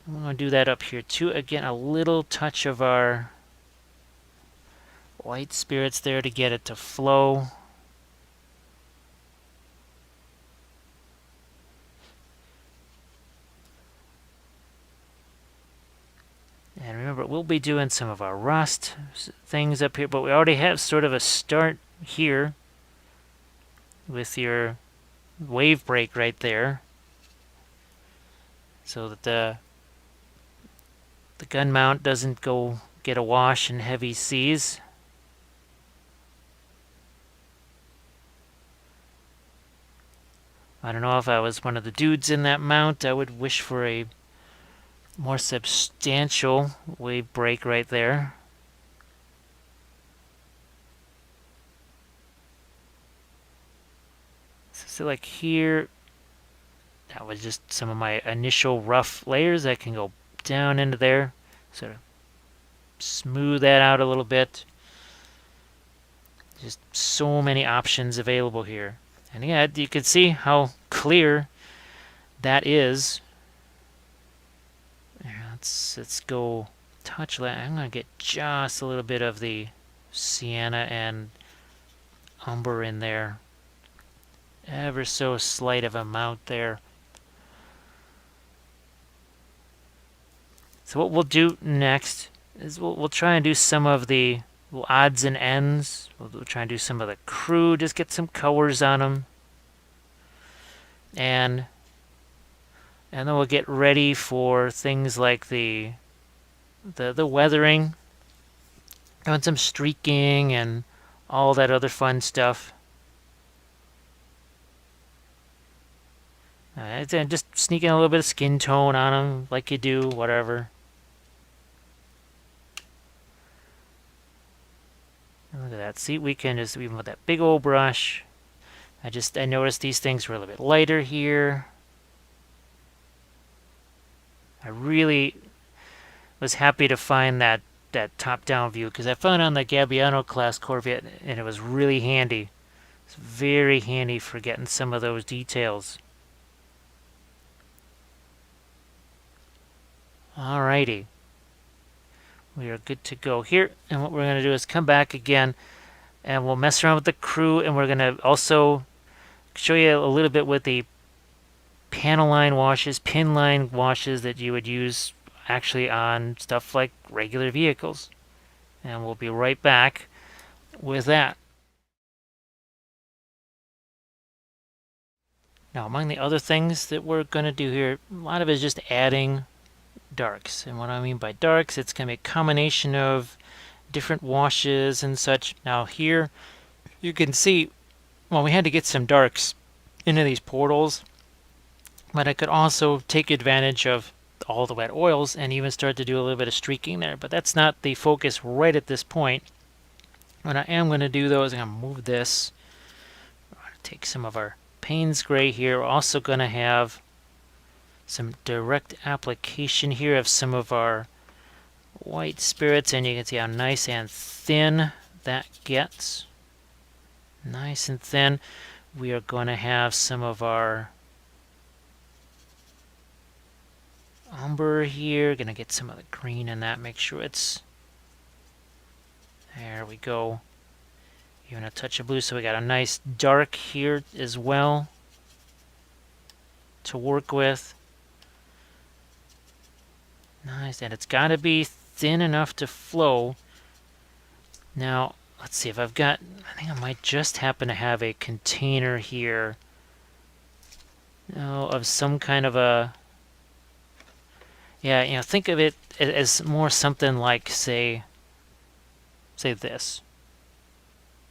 [SPEAKER 1] I'm going to do that up here too. Again, a little touch of our white spirits there to get it to flow. And remember, we'll be doing some of our rust things up here, but we already have sort of a start here with your wave break right there, so that the gun mount doesn't go get awash in heavy seas. I don't know, if I was one of the dudes in that mount, I would wish for a more substantial wave break right there. So like here, that was just some of my initial rough layers. I can go down into there, sort of smooth that out a little bit. Just so many options available here. And yeah, you can see how clear that is. Let's go touch that. I'm going to get just a little bit of the sienna and umber in there. Ever so slight of amount there. So what we'll do next is we'll try and do some of the odds and ends. We'll try and do some of the crew, just get some colors on them. And then we'll get ready for things like the the weathering, doing some streaking and all that other fun stuff. Just sneaking a little bit of skin tone on them, like you do, whatever. Look at that. See, we can just, even with that big old brush, I noticed these things were a little bit lighter here. I really was happy to find that top-down view, because I found on the Gabbiano class Corvette, and it was really handy. It's very handy for getting some of those details. Alrighty. We are good to go here, and what we're going to do is come back again, and we'll mess around with the crew, and we're going to also show you a little bit with the panel line washes, pin line washes that you would use actually on stuff like regular vehicles. And we'll be right back with that. Now, among the other things that we're going to do here, a lot of it is just adding darks. And what I mean by darks, it's going to be a combination of different washes and such. Now here, you can see, well, we had to get some darks into these portals, but I could also take advantage of all the wet oils and even start to do a little bit of streaking there. But that's not the focus right at this point. What I am going to do, though, is I'm going to move this. I'm going to take some of our Payne's Gray here. We're also going to have some direct application here of some of our white spirits, and you can see how nice and thin that gets. Nice and thin. We are going to have some of our umber here. Going to get some of the green in that. Make sure it's... There we go. Even a touch of blue, so we got a nice dark here as well to work with. Nice, and it's got to be thin enough to flow. Now, let's see if I've got... I think I might just happen to have a container here. Of some kind of a... Yeah, think of it as more something like, say this.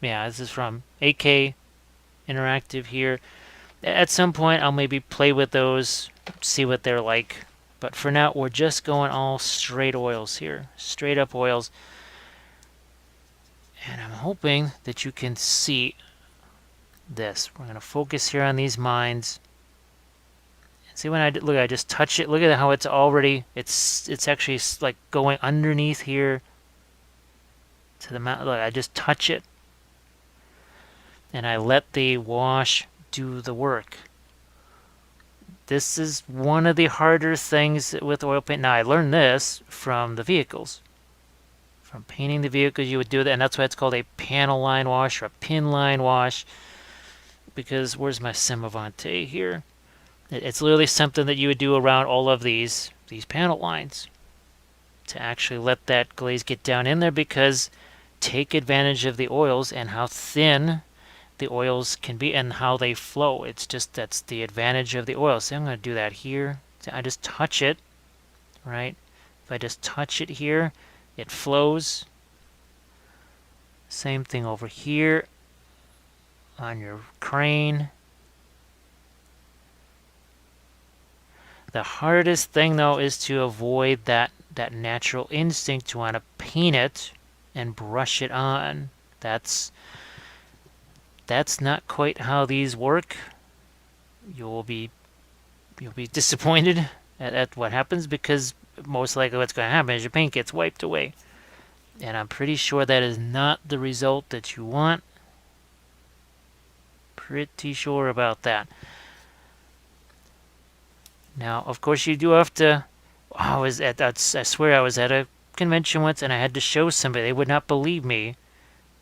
[SPEAKER 1] Yeah, this is from AK Interactive here. At some point, I'll maybe play with those, see what they're like. But for now, we're just going all straight oils here. Straight up oils. And I'm hoping that you can see this. We're going to focus here on these mines. And see when I just touch it. Look at how it's already, it's actually like going underneath here to the mountain. Look, I just touch it. And I let the wash do the work. This is one of the harder things with oil paint. Now, I learned this from the vehicles. From painting the vehicles, you would do that, and that's why it's called a panel line wash or a pin line wash. Because, where's my Semavante here? It's literally something that you would do around all of these panel lines. To actually let that glaze get down in there, because take advantage of the oils and how thin the oils can be and how they flow. It's just, that's the advantage of the oil. So I'm going to do that here. So I just touch it, right? If I just touch it here, it flows. Same thing over here on your crane. The hardest thing, though, is to avoid that natural instinct to want to paint it and brush it on. That's not quite how these work. You'll be disappointed at what happens, because most likely what's going to happen is your paint gets wiped away. And I'm pretty sure that is not the result that you want. Pretty sure about that. Now, of course, you do have to... I swear I was at a convention once and I had to show somebody. They would not believe me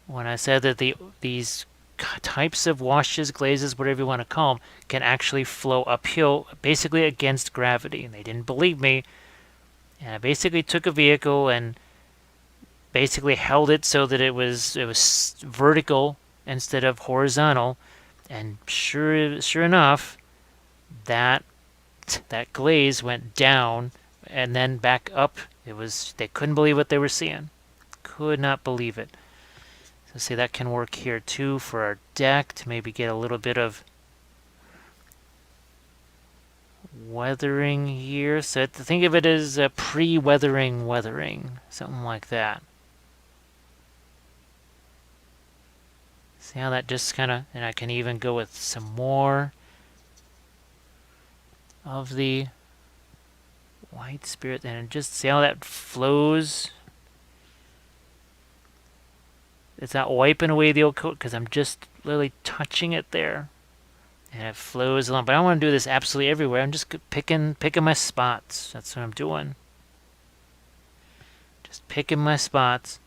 [SPEAKER 1] when I said that these types of washes, glazes, whatever you want to call them, can actually flow uphill, basically against gravity. And they didn't believe me. And I basically took a vehicle and basically held it so that it was vertical instead of horizontal. And sure enough, that glaze went down and then back up. They couldn't believe what they were seeing. Could not believe it. So see, that can work here too for our deck to maybe get a little bit of weathering here. So think of it as a pre-weathering weathering, something like that. See how that just kind of, and I can even go with some more of the white spirit, and just see how that flows. It's not wiping away the old coat because I'm just literally touching it there, and it flows along. But I don't want to do this absolutely everywhere. I'm just picking my spots. That's what I'm doing. Just picking my spots.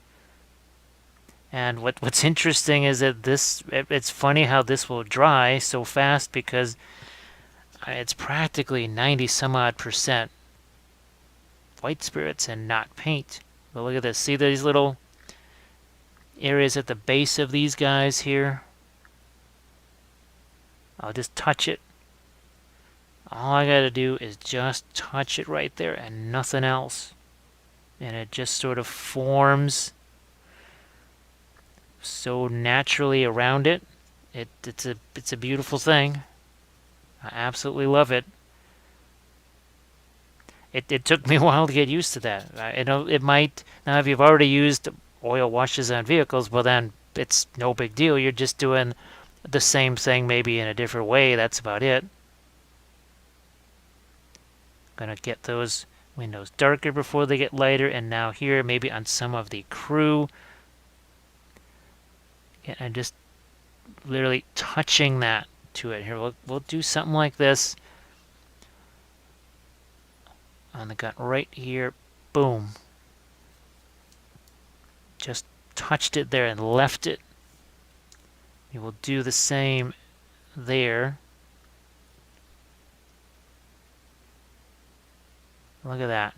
[SPEAKER 1] And what's interesting is that it's funny how this will dry so fast because it's practically 90 some odd % white spirits and not paint. But look at this. See these little areas at the base of these guys here? I'll just touch it. All I gotta do is just touch it right there and nothing else. And it just sort of forms so naturally around it. It's a beautiful thing. I absolutely love it. It took me a while to get used to that. It might, now if you've already used oil washes on vehicles, well then it's no big deal. You're just doing the same thing maybe in a different way. That's about it. Gonna get those windows darker before they get lighter, and now here maybe on some of the crew. And I'm just literally touching that to it. Here, we'll do something like this on the gun right here. Boom. Just touched it there and left it. We will do the same there. Look at that.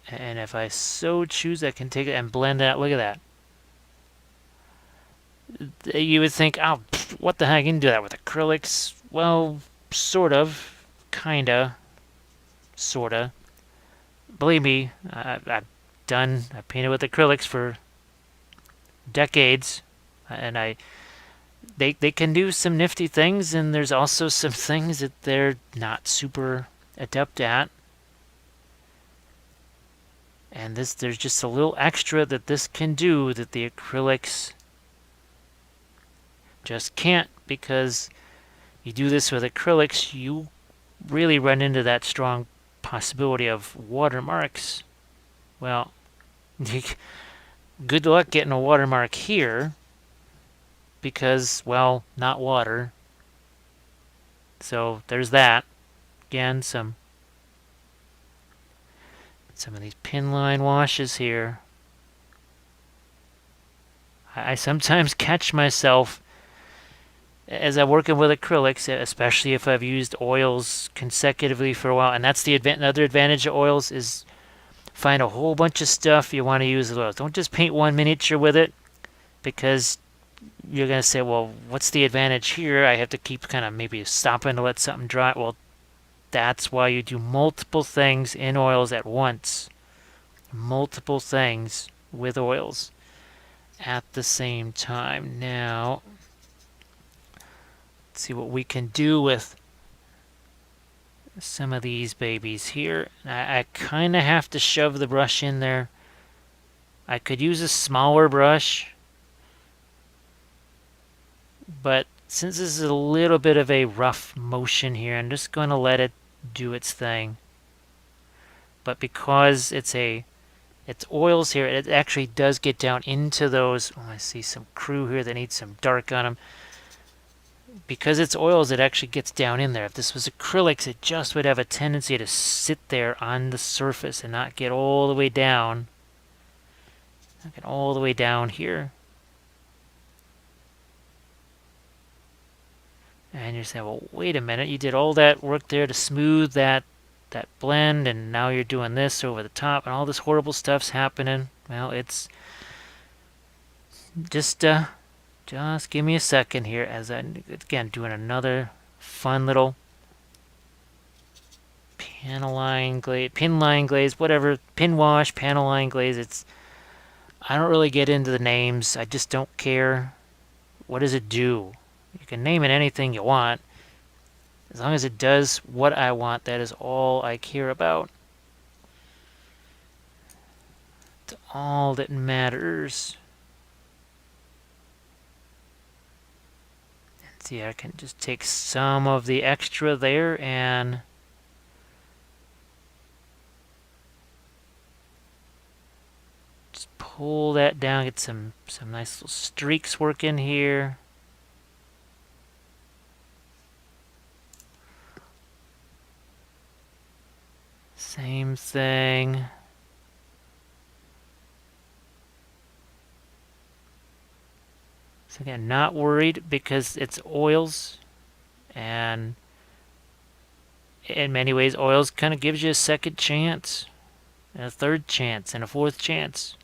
[SPEAKER 1] And if I so choose, I can take it and blend it out. Look at that. You would think, oh, what the heck, you can do that with acrylics. Well, sort of, kinda, sorta. Believe me, I've painted with acrylics for decades, and they can do some nifty things, and there's also some things that they're not super adept at. And there's just a little extra that this can do that the acrylics just can't, because you do this with acrylics, you really run into that strong possibility of watermarks. Well, good luck getting a watermark here because, well, not water. So there's that. Again, some of these pin line washes here. I sometimes catch myself as I'm working with acrylics, especially if I've used oils consecutively for a while, and that's the another advantage of oils is find a whole bunch of stuff you want to use with oils. Don't just paint one miniature with it, because you're going to say, well, what's the advantage here? I have to keep kind of maybe stopping to let something dry. Well, that's why you do multiple things in oils at once. Multiple things with oils at the same time. Now, let's see what we can do with some of these babies here. I kind of have to shove the brush in there. I could use a smaller brush, but since this is a little bit of a rough motion here, I'm just going to let it do its thing. But because it's oils here, it actually does get down into those. Oh, I see some crew here that needs some dark on them. Because it's oils, it actually gets down in there. If this was acrylics, it just would have a tendency to sit there on the surface and not get all the way down. Not get all the way down here. And you're saying, well, wait a minute, you did all that work there to smooth that blend, and now you're doing this over the top, and all this horrible stuff's happening. Well, it's just give me a second here as I'm, again, doing another fun little Panaline glaze, pin line glaze, whatever, pin wash, panaline glaze. I don't really get into the names. I just don't care. What does it do? You can name it anything you want. As long as it does what I want, that is all I care about. It's all that matters. And see, I can just take some of the extra there and just pull that down, get some nice little streaks working here. Same thing. So again, not worried because it's oils, and in many ways, oils kind of gives you a second chance, and a third chance, and a fourth chance.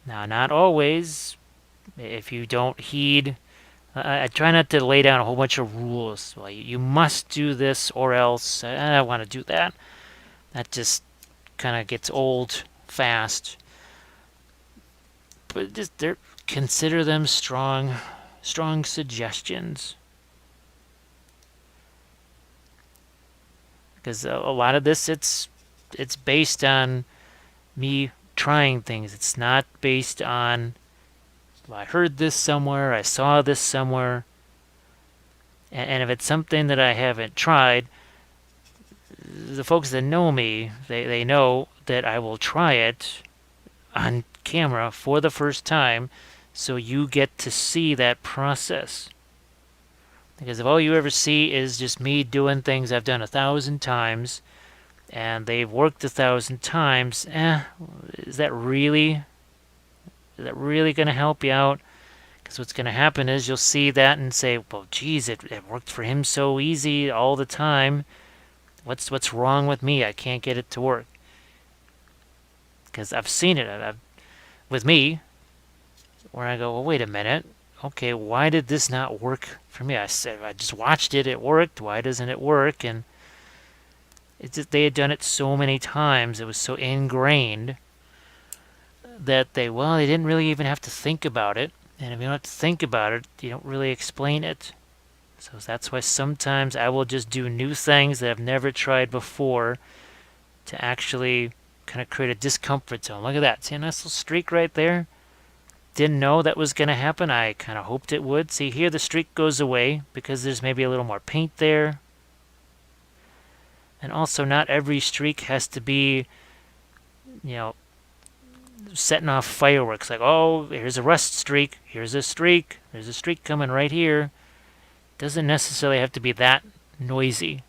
[SPEAKER 1] Now, not always. If you don't heed, I try not to lay down a whole bunch of rules. Well, you must do this or else. I don't want to do that. That just kind of gets old fast. But just consider them strong suggestions. Because a lot of this, it's based on me trying things. It's not based on, well, I heard this somewhere, I saw this somewhere. And if it's something that I haven't tried, the folks that know me, they know that I will try it on camera for the first time, so you get to see that process. Because if all you ever see is just me doing things I've done 1,000 times, and they've worked 1,000 times, is that really going to help you out? Because what's going to happen is you'll see that and say, well, geez, it worked for him so easy all the time. What's wrong with me? I can't get it to work. Because I've seen it with me, where I go, well, wait a minute. Okay, why did this not work for me? I said, I just watched it. It worked. Why doesn't it work? And it's just, they had done it so many times. It was so ingrained that they didn't really even have to think about it. And if you don't have to think about it, you don't really explain it. So that's why sometimes I will just do new things that I've never tried before to actually kind of create a discomfort zone. Look at that. See a nice little streak right there? Didn't know that was going to happen. I kind of hoped it would. See, here the streak goes away because there's maybe a little more paint there. And also, not every streak has to be, setting off fireworks. Like, oh, here's a rust streak. Here's a streak. There's a streak coming right here. Doesn't necessarily have to be that noisy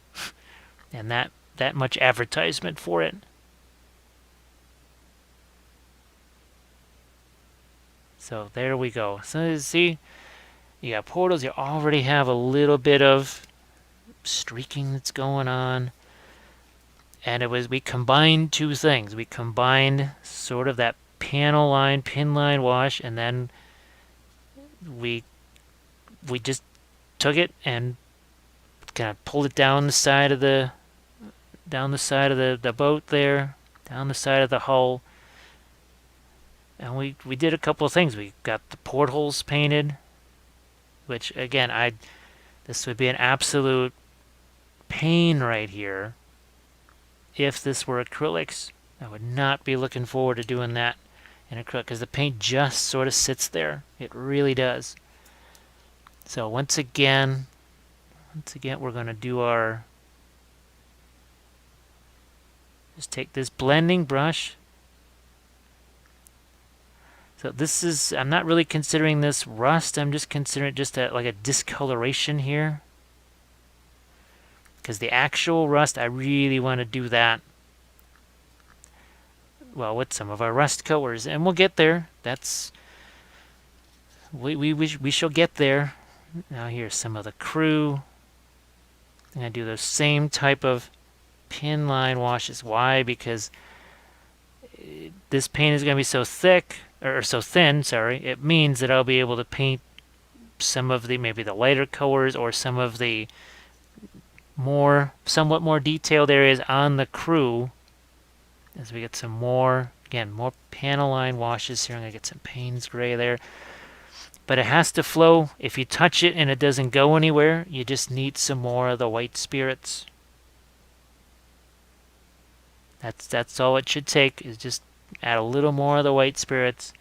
[SPEAKER 1] and that much advertisement for it. So there we go. So see, you got portals. You already have a little bit of streaking that's going on. And we combined two things. We combined sort of that panel line, pin line wash, and then we just took it and kind of pulled it down the side of the boat there, down the side of the hull. And we did a couple of things. We got the portholes painted, which again, this would be an absolute pain right here if this were acrylics. I would not be looking forward to doing that in acrylic because the paint just sort of sits there. It really does. So once again, we're going to do our... Just take this blending brush. So this is... I'm not really considering this rust. I'm just considering it like a discoloration here. Because the actual rust, I really want to do that. Well, with some of our rust colors. And we'll get there. That's... We shall get there. Now here's some of the crew. I'm going to do those same type of pin line washes. Why? Because this paint is going to be so thick, or so thin, sorry. It means that I'll be able to paint some of maybe the lighter colors or some of the somewhat more detailed areas on the crew as we get some more, again, more panel line washes here. I'm going to get some Payne's Gray there. But it has to flow. If you touch it and it doesn't go anywhere, you just need some more of the white spirits. That's all it should take, is just add a little more of the white spirits.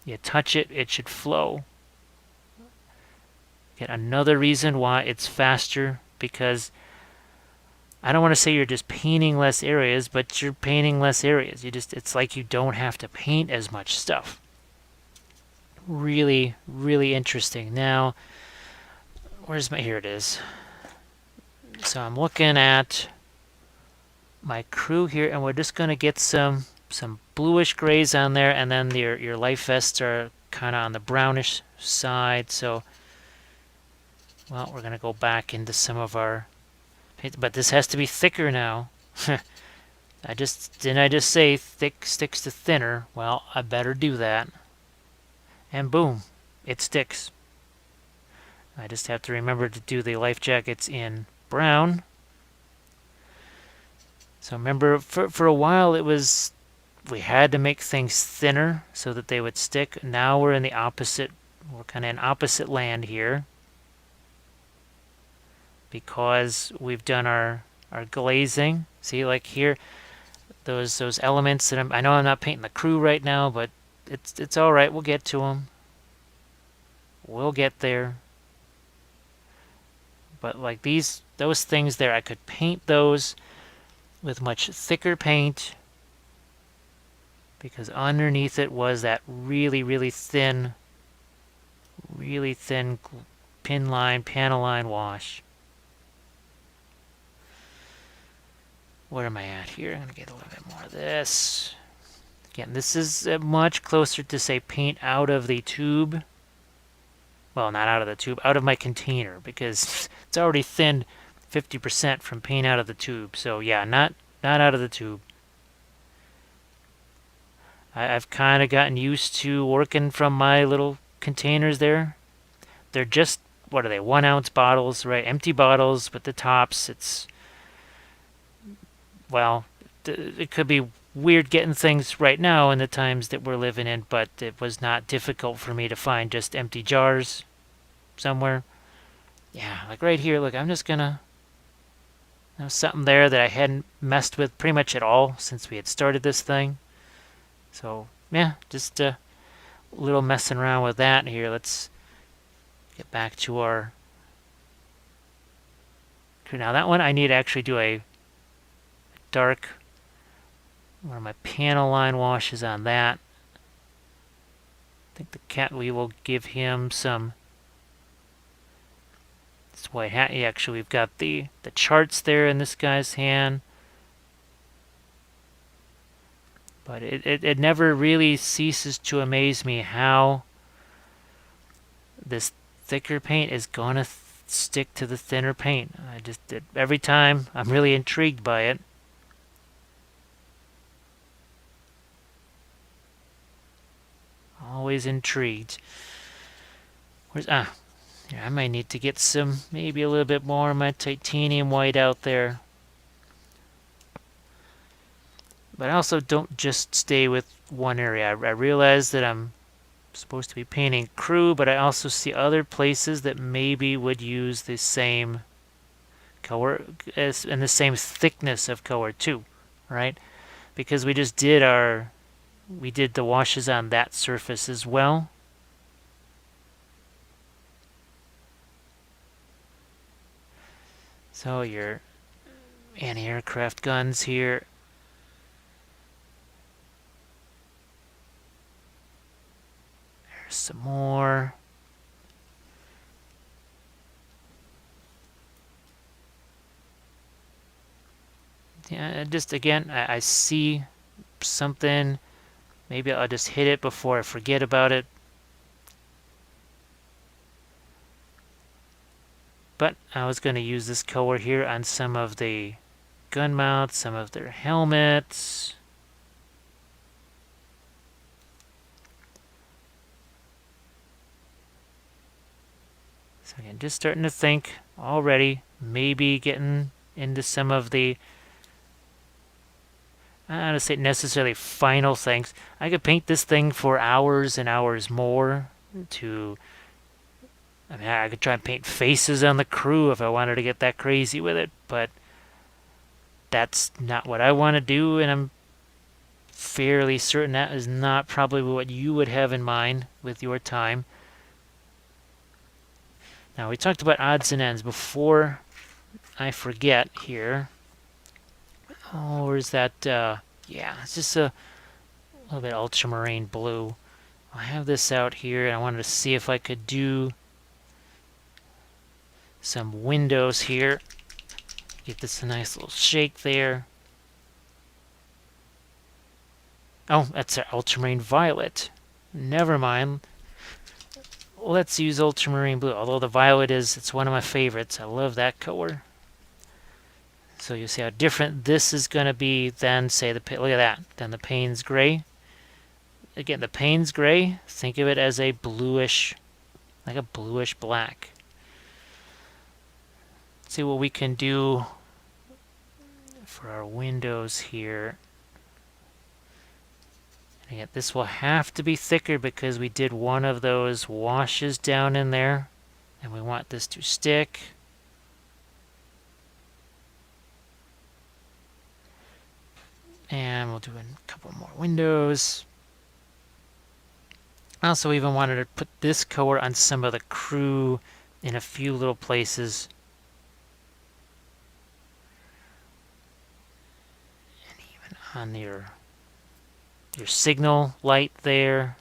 [SPEAKER 1] You touch it, it should flow. Get another reason why it's faster, because I don't want to say you're just painting less areas, but you're painting less areas. It's like you don't have to paint as much stuff. Really, really interesting. Now, here it is. So I'm looking at my crew here, and we're just going to get some bluish grays on there, and then your life vests are kind of on the brownish side. So, well, we're going to go back into some of our paint, but this has to be thicker now. Didn't I just say thick sticks to thinner? Well, I better do that. And boom, it sticks. I just have to remember to do the life jackets in brown. So remember, for a while we had to make things thinner so that they would stick. Now we're kind of in opposite land here, because we've done our glazing. See, like here, those elements that I know I'm not painting the crew right now, but it's all right. We'll get to them. We'll get there. But like those things there, I could paint those with much thicker paint, because underneath it was that really, really thin pin line, panel line wash. Where am I at here? I'm going to get a little bit more of this. Again, this is much closer to, say, paint out of the tube. Well, not out of the tube, out of my container, because it's already thinned 50% from paint out of the tube. So yeah, not out of the tube. I've kind of gotten used to working from my little containers there. They're just, what are they, 1 ounce bottles, right? Empty bottles with the tops. Well, it could be weird getting things right now in the times that we're living in, but it was not difficult for me to find just empty jars somewhere. Yeah, like right here, look, I'm just gonna, there's something there that I hadn't messed with pretty much at all since we had started this thing. So yeah, just a little messing around with that here. Let's get back to our, now that one I need to actually do a dark, where my panel line washes on that. I think the cat, we will give him some, this white hat. Yeah, actually we've got the charts there in this guy's hand. But it never really ceases to amaze me how this thicker paint is gonna stick to the thinner paint. Every time I'm really intrigued by it. Always intrigued. Here, I might need to get maybe a little bit more of my titanium white out there. But I also don't just stay with one area. I realize that I'm supposed to be painting crew, but I also see other places that maybe would use the same color and the same thickness of color too, right? Because we did the washes on that surface as well. So your anti-aircraft guns here. There's some more. Yeah, just again, I see something. Maybe I'll just hit it before I forget about it. But I was going to use this color here on some of the gun mounts, some of their helmets. So again, just starting to think already maybe getting into some of the, I don't want to say necessarily final things. I could paint this thing for hours and hours more to, I mean, I could try and paint faces on the crew if I wanted to get that crazy with it, but that's not what I want to do, and I'm fairly certain that is not probably what you would have in mind with your time. Now, we talked about odds and ends. Before I forget here, oh, where's that? Yeah, it's just a little bit ultramarine blue. I have this out here, and I wanted to see if I could do some windows here. Give this a nice little shake there. Oh, that's our ultramarine violet. Never mind. Let's use ultramarine blue. Although the violet it's one of my favorites. I love that color. So you see how different this is going to be than, say, look at that, than the Payne's gray. Again, the Payne's gray, think of it as a bluish, like a bluish black. Let's see what we can do for our windows here. And again, this will have to be thicker because we did one of those washes down in there, and we want this to stick. And we'll do a couple more windows. I also even wanted to put this color on some of the crew in a few little places. And even on your signal light there.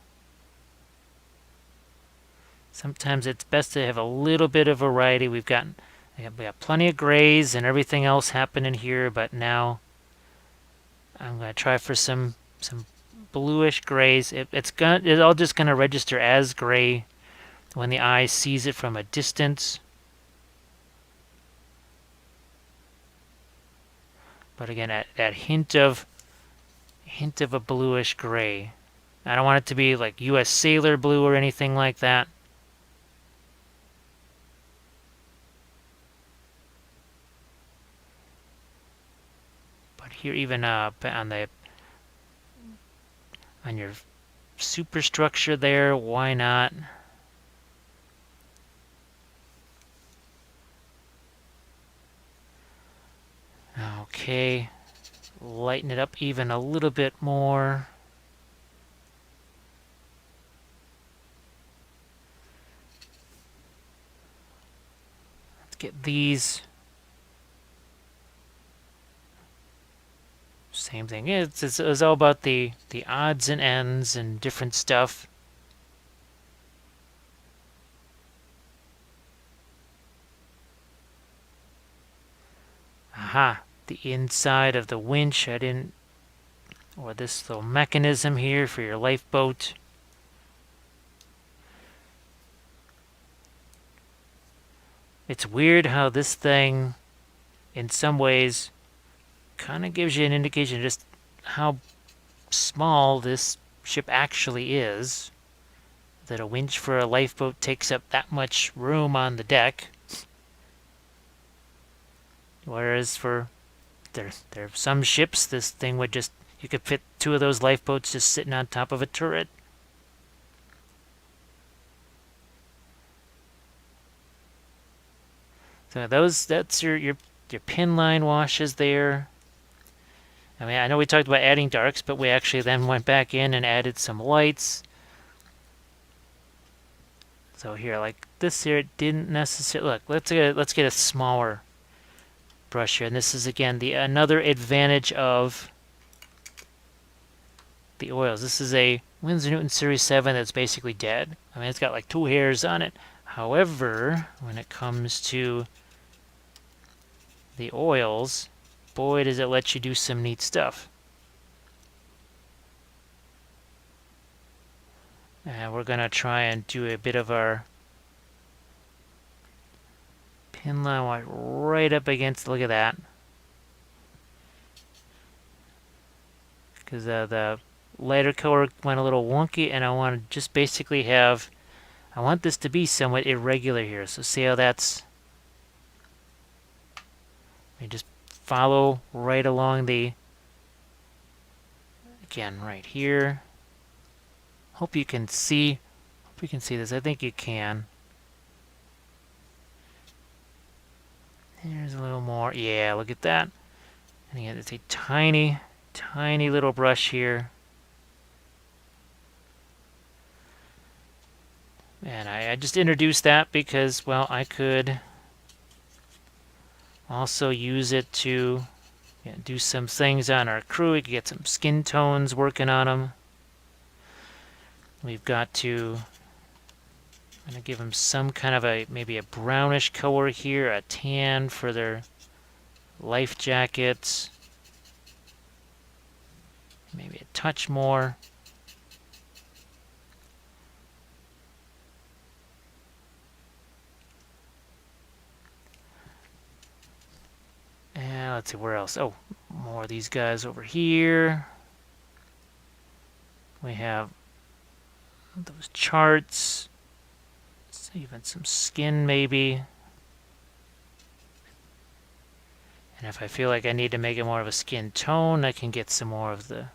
[SPEAKER 1] Sometimes it's best to have a little bit of variety. We got plenty of grays and everything else happening here, but now I'm going to try for some bluish grays. It's all just going to register as gray when the eye sees it from a distance. But again, that hint of a bluish gray. I don't want it to be like U.S. Sailor blue or anything like that. But here, even on your superstructure there, why not? Okay, lighten it up even a little bit more. Let's get these. Same thing. It's all about the odds and ends and different stuff. Aha, the inside of the winch, I didn't, or this little mechanism here for your lifeboat. It's weird how this thing, in some ways, kind of gives you an indication of just how small this ship actually is. That a winch for a lifeboat takes up that much room on the deck. Whereas for there are some ships, this thing would just, you could fit two of those lifeboats just sitting on top of a turret. So that's your pin line washes there. I mean, I know we talked about adding darks, but we actually then went back in and added some lights. So here, like this here, it didn't necessarily look. Let's get a smaller brush here, and this is again another advantage of the oils. This is a Winsor Newton Series 7 that's basically dead. I mean, it's got like 2 hairs on it. However, when it comes to the oils, boy, does it let you do some neat stuff. And we're going to try and do a bit of our pin line right up against, look at that. Because the lighter color went a little wonky, and I want to just basically have, I want this to be somewhat irregular here. So see how that's We just follow right along the, again, right here. Hope you can see this. I think you can. There's a little more. Yeah, look at that. And again, it's a tiny, tiny little brush here. And I just introduced that because, well, I could also use it to do some things on our crew. We could get some skin tones working on them. We've got to, I'm going to give them some kind of maybe a brownish color here, a tan for their life jackets. Maybe a touch more. And let's see, where else? Oh, more of these guys over here. We have those charts. Even some skin, maybe. And if I feel like I need to make it more of a skin tone, I can get some more of the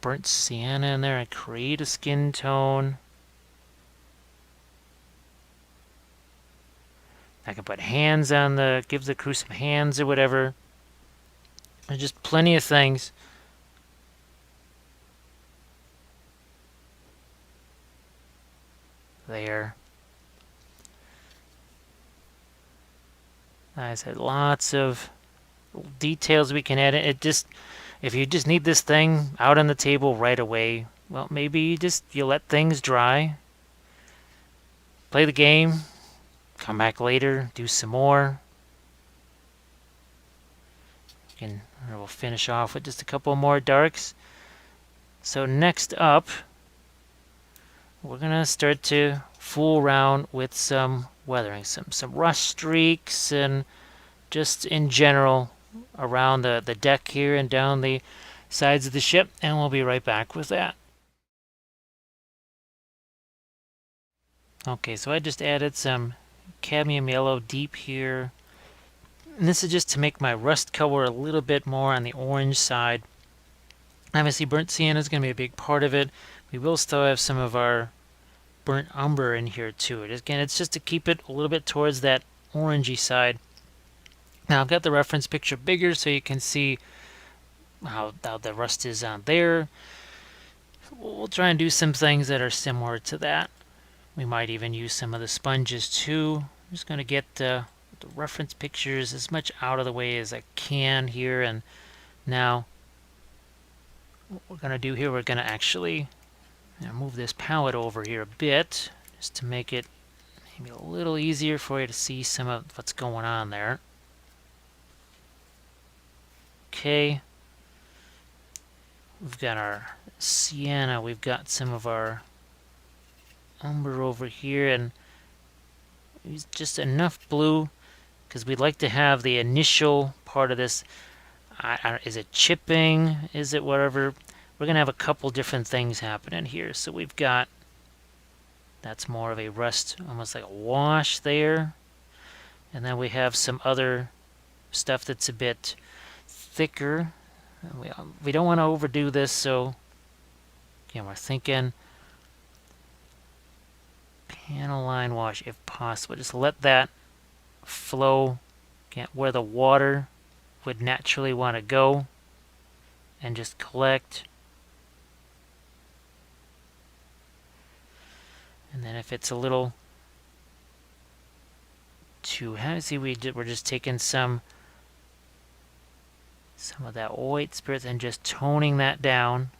[SPEAKER 1] burnt sienna in there and create a skin tone. I can put hands on give the crew some hands or whatever. There's just plenty of things. There. I said lots of details we can add. If you just need this thing out on the table right away, well, maybe you let things dry. Play the game. Come back later, do some more. And we'll finish off with just a couple more darks. So next up, we're gonna start to fool around with some weathering, some rust streaks, and just in general around the deck here and down the sides of the ship, and we'll be right back with that. Okay, so I just added some cadmium yellow deep here. And this is just to make my rust color a little bit more on the orange side. Obviously, burnt sienna is going to be a big part of it. We will still have some of our burnt umber in here too. Again, it's just to keep it a little bit towards that orangey side. Now, I've got the reference picture bigger so you can see how the rust is on there. We'll try and do some things that are similar to that. We might even use some of the sponges too. I'm just going to get the reference pictures as much out of the way as I can here. And now what we're going to do here, we're going to actually move this palette over here a bit just to make it maybe a little easier for you to see some of what's going on there. Okay. We've got our sienna, we've got some of our umber over here, and use just enough blue because we'd like to have the initial part of this. Is it chipping? Is it whatever? We're going to have a couple different things happening here. So we've got, that's more of a rust, almost like a wash there. And then we have some other stuff that's a bit thicker. We don't want to overdo this, so again, we're thinking panel line wash if possible. Just let that flow where the water would naturally want to go and just collect. And then if it's a little too heavy, see, we're just taking some of that white spirits and just toning that down.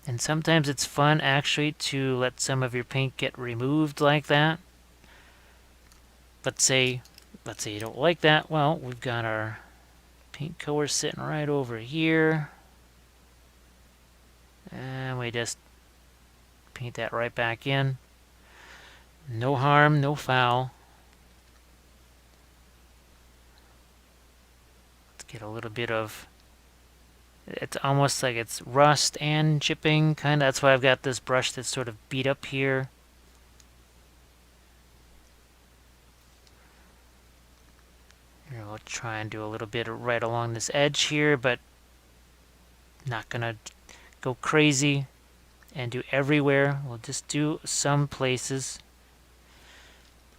[SPEAKER 1] And sometimes it's fun actually to let some of your paint get removed like that. Let's say you don't like that. Well, we've got our paint color sitting right over here. And we just paint that right back in. No harm, no foul. Get a little bit of, it's almost like it's rust and chipping kind of. That's why I've got this brush that's sort of beat up here. We'll try and do a little bit right along this edge here, but not gonna go crazy and do everywhere. We'll just do some places.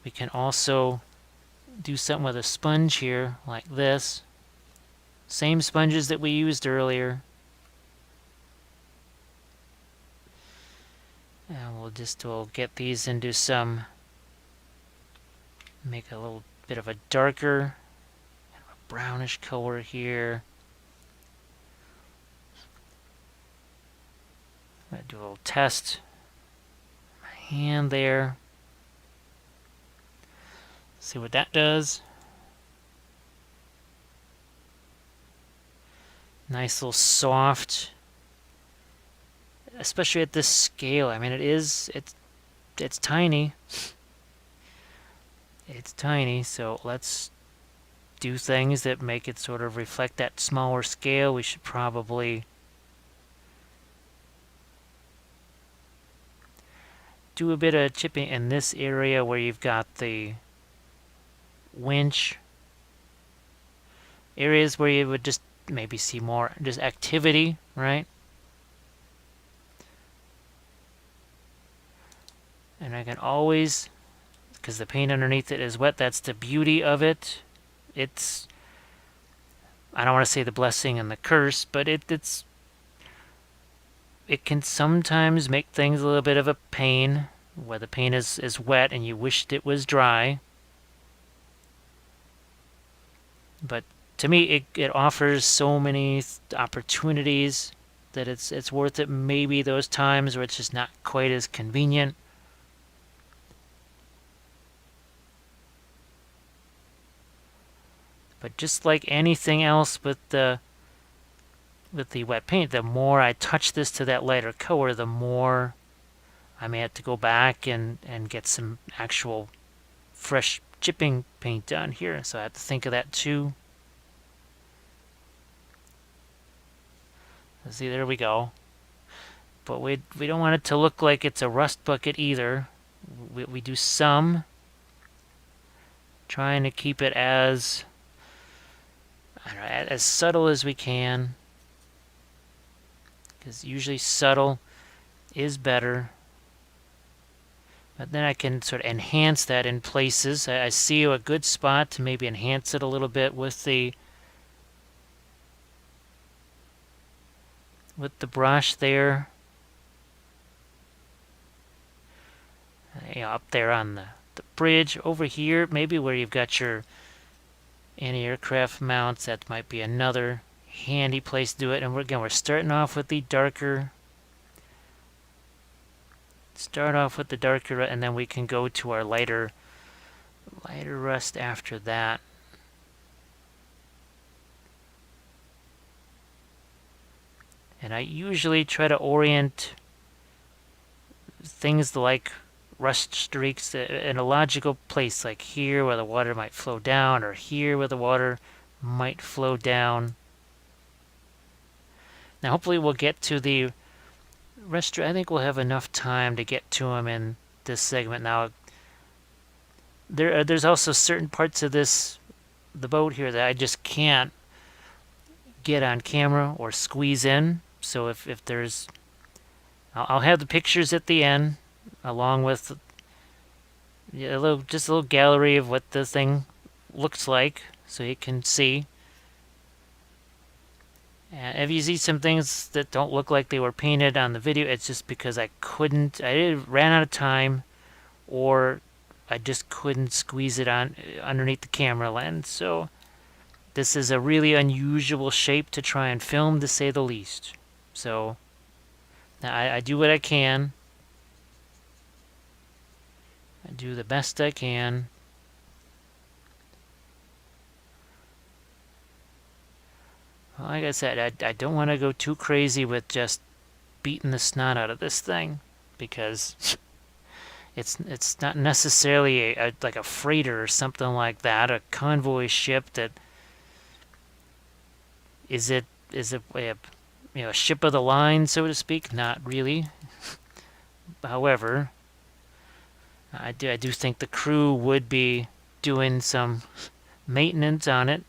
[SPEAKER 1] We can also do something with a sponge here, like this. Same sponges that we used earlier. And we'll get these into some, make a little bit of a darker, brownish color here. I'm gonna do a little test. My hand there. See what that does. Nice little soft, especially at this scale. I mean, it's tiny. It's tiny, so let's do things that make it sort of reflect that smaller scale. We should probably do a bit of chipping in this area where you've got the winch. Areas where you would just maybe see more just activity, right? And I can always, because the paint underneath it is wet, that's the beauty of it. It's, I don't want to say the blessing and the curse, but it can sometimes make things a little bit of a pain, where the paint is wet and you wished it was dry. But to me, it offers so many opportunities that it's worth it. Maybe those times where it's just not quite as convenient. But just like anything else with the wet paint, the more I touch this to that lighter color, the more I may have to go back and get some actual fresh chipping paint done here. So I have to think of that too. See, there we go. But we don't want it to look like it's a rust bucket either. We do some, trying to keep it as, I don't know, as subtle as we can, because usually subtle is better. But then I can sort of enhance that in places. I see a good spot to maybe enhance it a little bit with the brush there. You know, up there on the bridge. Over here, maybe where you've got your anti-aircraft mounts, that might be another handy place to do it. And we're starting off with the darker. Start off with the darker, and then we can go to our lighter rust after that. And I usually try to orient things like rust streaks in a logical place, like here where the water might flow down, or here where the water might flow down. Now hopefully we'll get to the rest. I think we'll have enough time to get to them in this segment. Now there's also certain parts of the boat here that I just can't get on camera or squeeze in. So if there's, I'll have the pictures at the end, along with just a little gallery of what the thing looks like, so you can see. And if you see some things that don't look like they were painted on the video, it's just because I ran out of time, or I just couldn't squeeze it on underneath the camera lens. So this is a really unusual shape to try and film, to say the least. So I do what I can. I do the best I can. Well, like I said, I don't want to go too crazy with just beating the snot out of this thing, because it's not necessarily like a freighter or something like that, a convoy ship that is a ship of the line, so to speak. Not really. However, I do think the crew would be doing some maintenance on it.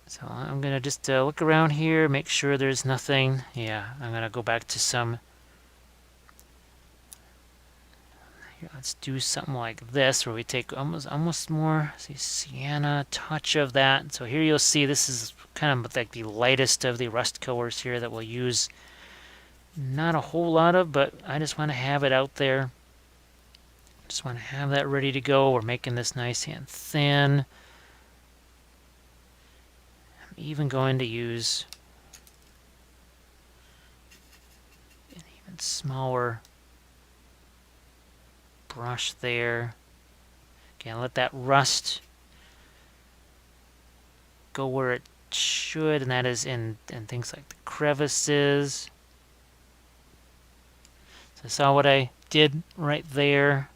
[SPEAKER 1] So I'm going to just look around here, make sure there's nothing. Yeah, I'm going to go back to some. Here, let's do something like this where we take almost more, see, sienna, touch of that. So here you'll see this is kind of like the lightest of the rust colors here that we'll use. Not a whole lot of, but I just want to have it out there. Just want to have that ready to go. We're making this nice and thin. I'm even going to use an even smaller brush there. Again, let that rust go where it should, and that is in things like the crevices. So I saw what I did right there.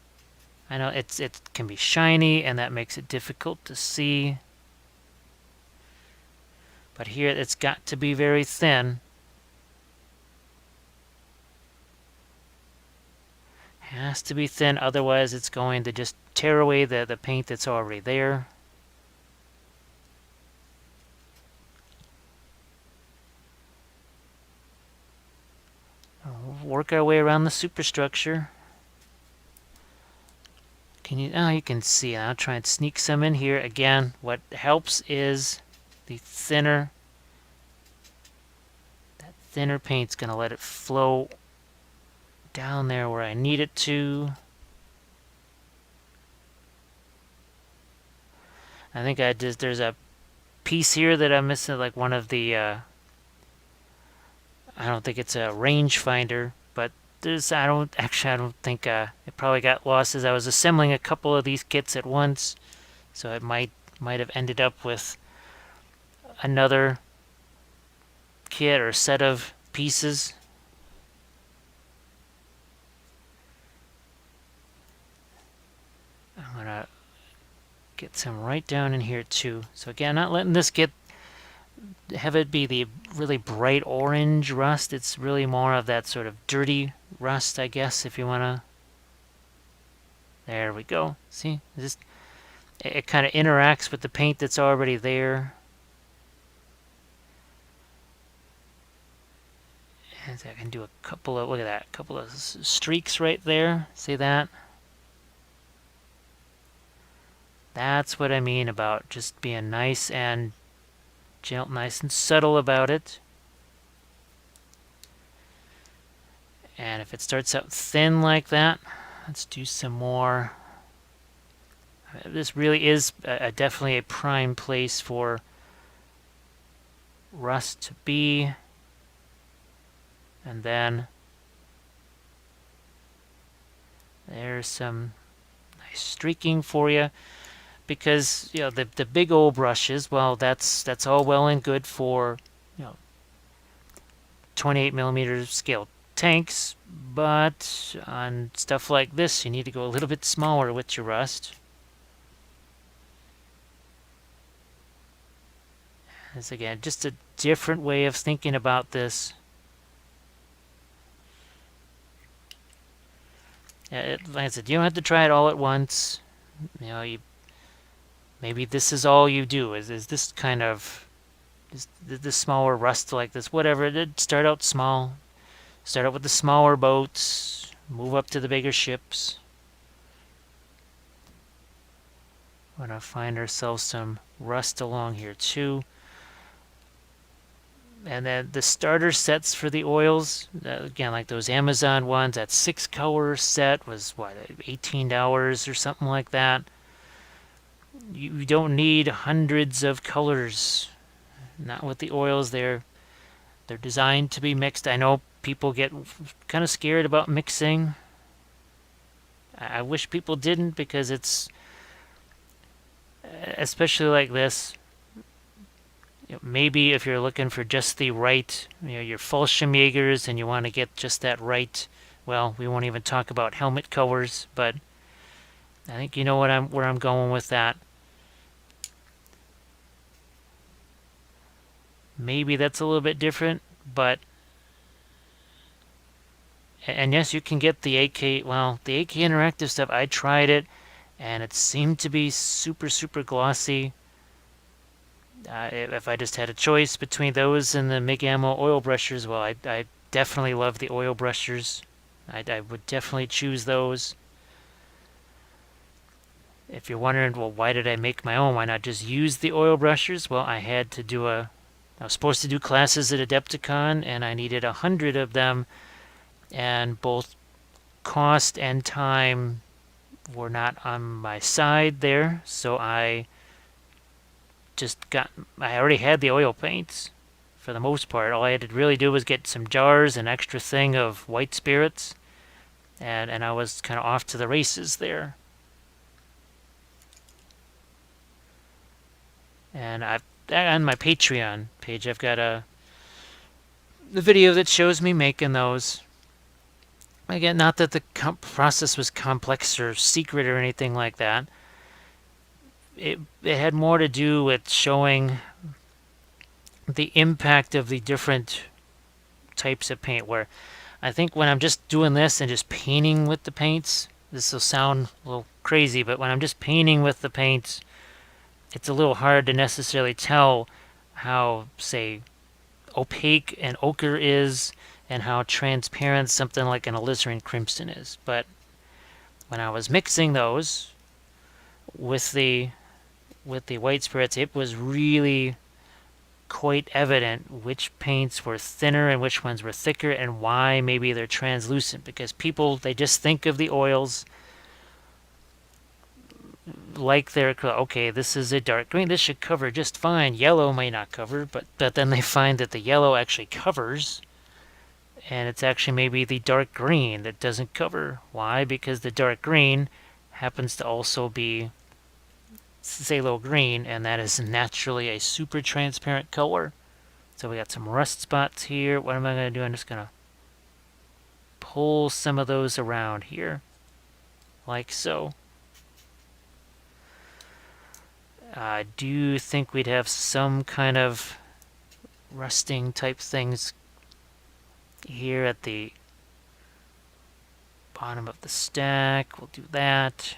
[SPEAKER 1] I know it can be shiny, and that makes it difficult to see. But here it's got to be very thin. Has to be thin, otherwise it's going to just tear away the paint that's already there. We'll work our way around the superstructure. You can see. I'll try and sneak some in here. Again, what helps is the thinner. That thinner paint's going to let it flow down there where I need it to. I think there's a piece here that I'm missing, like one of the, I don't think it's a rangefinder, but I don't think, it probably got lost as I was assembling a couple of these kits at once, so it might have ended up with another kit or set of pieces. I'm gonna get some right down in here too. So again, not letting this have it be the really bright orange rust. It's really more of that sort of dirty rust, I guess, if you want to. There we go. See, it kind of interacts with the paint that's already there. And I can do a couple of, look at that, a couple of streaks right there. See that? That's what I mean about just being nice and gentle, nice and subtle about it. And if it starts out thin like that, let's do some more. This really is definitely a prime place for rust to be. And then there's some nice streaking for you. Because the big old brushes, well, that's all well and good for 28mm scale tanks, but on stuff like this, you need to go a little bit smaller with your rust. This again, just a different way of thinking about this. Like I said, you don't have to try it all at once. Maybe this is all you do, is this kind of, this smaller rust like this, whatever. Start out small. Start out with the smaller boats, move up to the bigger ships. We're going to find ourselves some rust along here too. And then the starter sets for the oils, again, like those Amazon ones, that 6-color set was, what, $18 or something like that. You don't need hundreds of colors. Not with the oils. They're designed to be mixed. I know people get kind of scared about mixing. I wish people didn't, because it's, especially like this, maybe if you're looking for just the right, your Fallschirmjägers, and you want to get just that right, well, we won't even talk about helmet colors, but I think you know where I'm going with that. Maybe that's a little bit different, but And yes, you can get the AK, well, the AK Interactive stuff, I tried it, and it seemed to be super, super glossy. If I just had a choice between those and the MIG Ammo oil brushers, well, I definitely love the oil brushers. I would definitely choose those. If you're wondering, well, why did I make my own? Why not just use the oil brushers? Well, I had to do I was supposed to do classes at Adepticon, and I needed 100 of them, and both cost and time were not on my side there, so I already had the oil paints for the most part. All I had to really do was get some jars, an extra thing of white spirits, and I was kind of off to the races there. And on my Patreon page, I've got the video that shows me making those. Again, not that the process was complex or secret or anything like that. It had more to do with showing the impact of the different types of paint, where I think when I'm just doing this and just painting with the paints, this will sound a little crazy, but when I'm just painting with the paints, it's a little hard to necessarily tell how, say, opaque an ochre is and how transparent something like an alizarin crimson is. But when I was mixing those with the white spirits, it was really quite evident which paints were thinner and which ones were thicker, and why maybe they're translucent, because people, they just think of the oils like they're, okay, this is a dark green, this should cover just fine, yellow may not cover, but then they find that the yellow actually covers, and it's actually maybe the dark green that doesn't cover. Why? Because the dark green happens to also be phthalo green, and that is naturally a super transparent color. So we got some rust spots here. What am I going to do? I'm just going to pull some of those around here, like so. I do think we'd have some kind of rusting type things here at the bottom of the stack. We'll do that.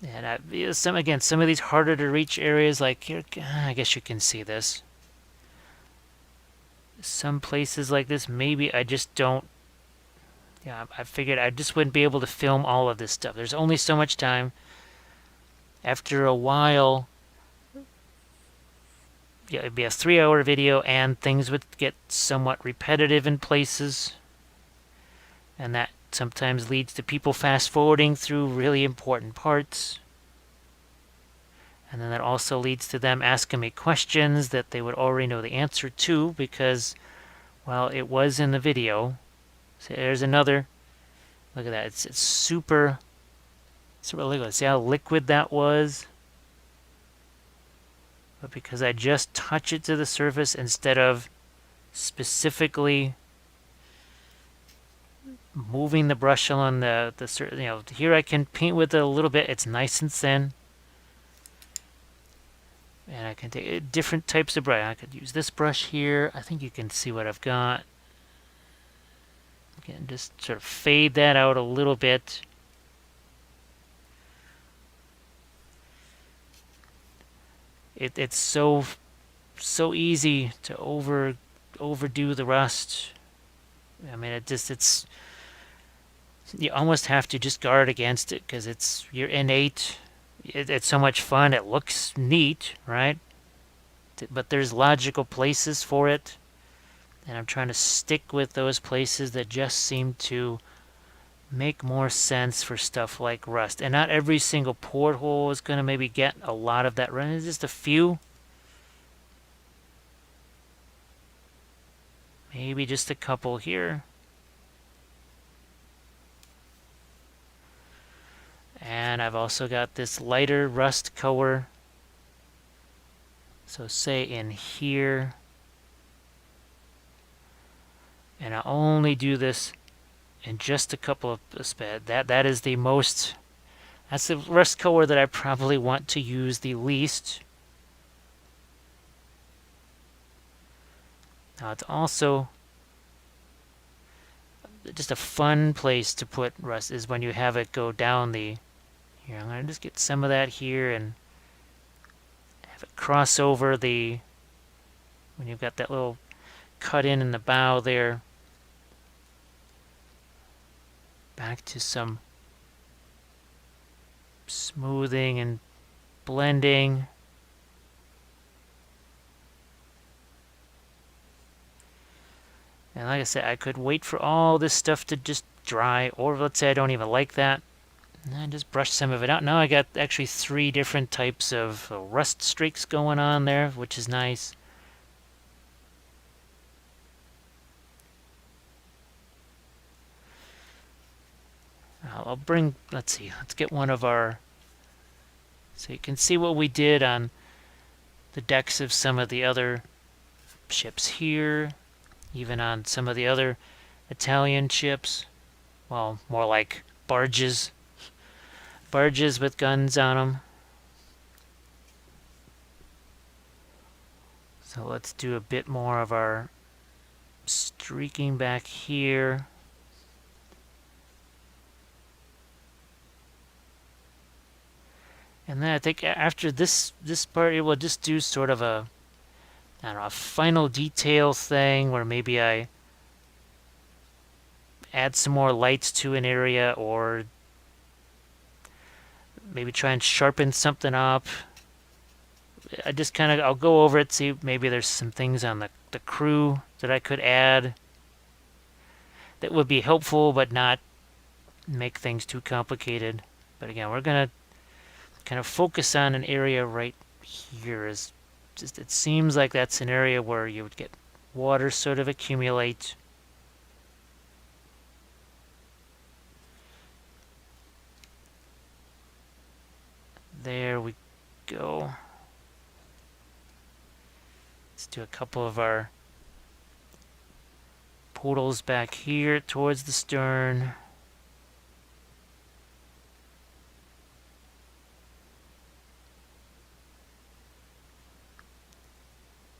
[SPEAKER 1] And some of these harder to reach areas, like here, I guess you can see this. Some places like this, maybe I just don't. Yeah, I figured I just wouldn't be able to film all of this stuff. There's only so much time. After a while, yeah, it'd be a 3-hour video, and things would get somewhat repetitive in places. And that sometimes leads to people fast forwarding through really important parts. And then that also leads to them asking me questions that they would already know the answer to, because, well, it was in the video. So there's another. Look at that. It's super liquid. See how liquid that was? But because I just touch it to the surface instead of specifically moving the brush along the here I can paint with it a little bit. It's nice and thin. And I can take different types of brush. I could use this brush here. I think you can see what I've got. Again, just sort of fade that out a little bit. It's so easy to overdo the rust. I mean, it's you almost have to just guard against it, because it's your innate. It's so much fun. It looks neat, right? But there's logical places for it. And I'm trying to stick with those places that just seem to make more sense for stuff like rust. And not every single porthole is going to maybe get a lot of that rust. It's just a few. Maybe just a couple here. And I've also got this lighter rust color. So say in here. And I only do this in just a couple of spads. That is the most. That's the rust color that I probably want to use the least. Now it's also just a fun place to put rust is when you have it go down the... Here, I'm going to just get some of that here and have it cross over the... When you've got that little cut in the bow there. Back to some smoothing and blending. And like I said, I could wait for all this stuff to just dry, or let's say I don't even like that, and I just brush some of it out. Now I got actually 3 different types of rust streaks going on there, which is nice. I'll bring, let's see, let's get one of our, so you can see what we did on the decks of some of the other ships here, even on some of the other Italian ships. Well, more like barges. Barges with guns on them. So let's do a bit more of our streaking back here. And then I think after this part, it will just do sort of a, I don't know, a final detail thing where maybe I add some more lights to an area, or maybe try and sharpen something up. I just kind of, I'll go over it, see maybe there's some things on the crew that I could add that would be helpful but not make things too complicated. But again, we're going to kind of focus on an area right here. Is just, it seems like that's an area where you would get water sort of accumulate. There we go. Let's do a couple of our portals back here towards the stern.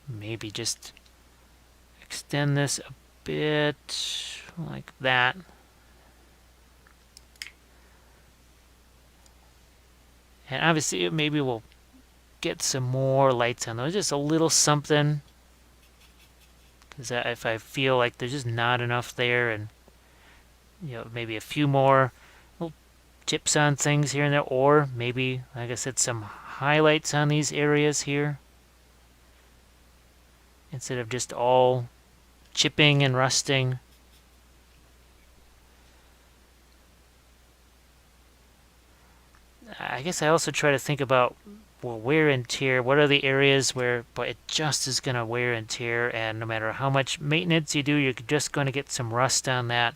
[SPEAKER 1] Maybe just extend this a bit like that. And obviously maybe we'll get some more lights on those, just a little something, because if I feel like there's just not enough there, and maybe a few more little chips on things here and there, or maybe, like I said, some highlights on these areas here instead of just all chipping and rusting. I guess I also try to think about, well, wear and tear. What are the areas where it just is going to wear and tear, and no matter how much maintenance you do, you're just going to get some rust on that,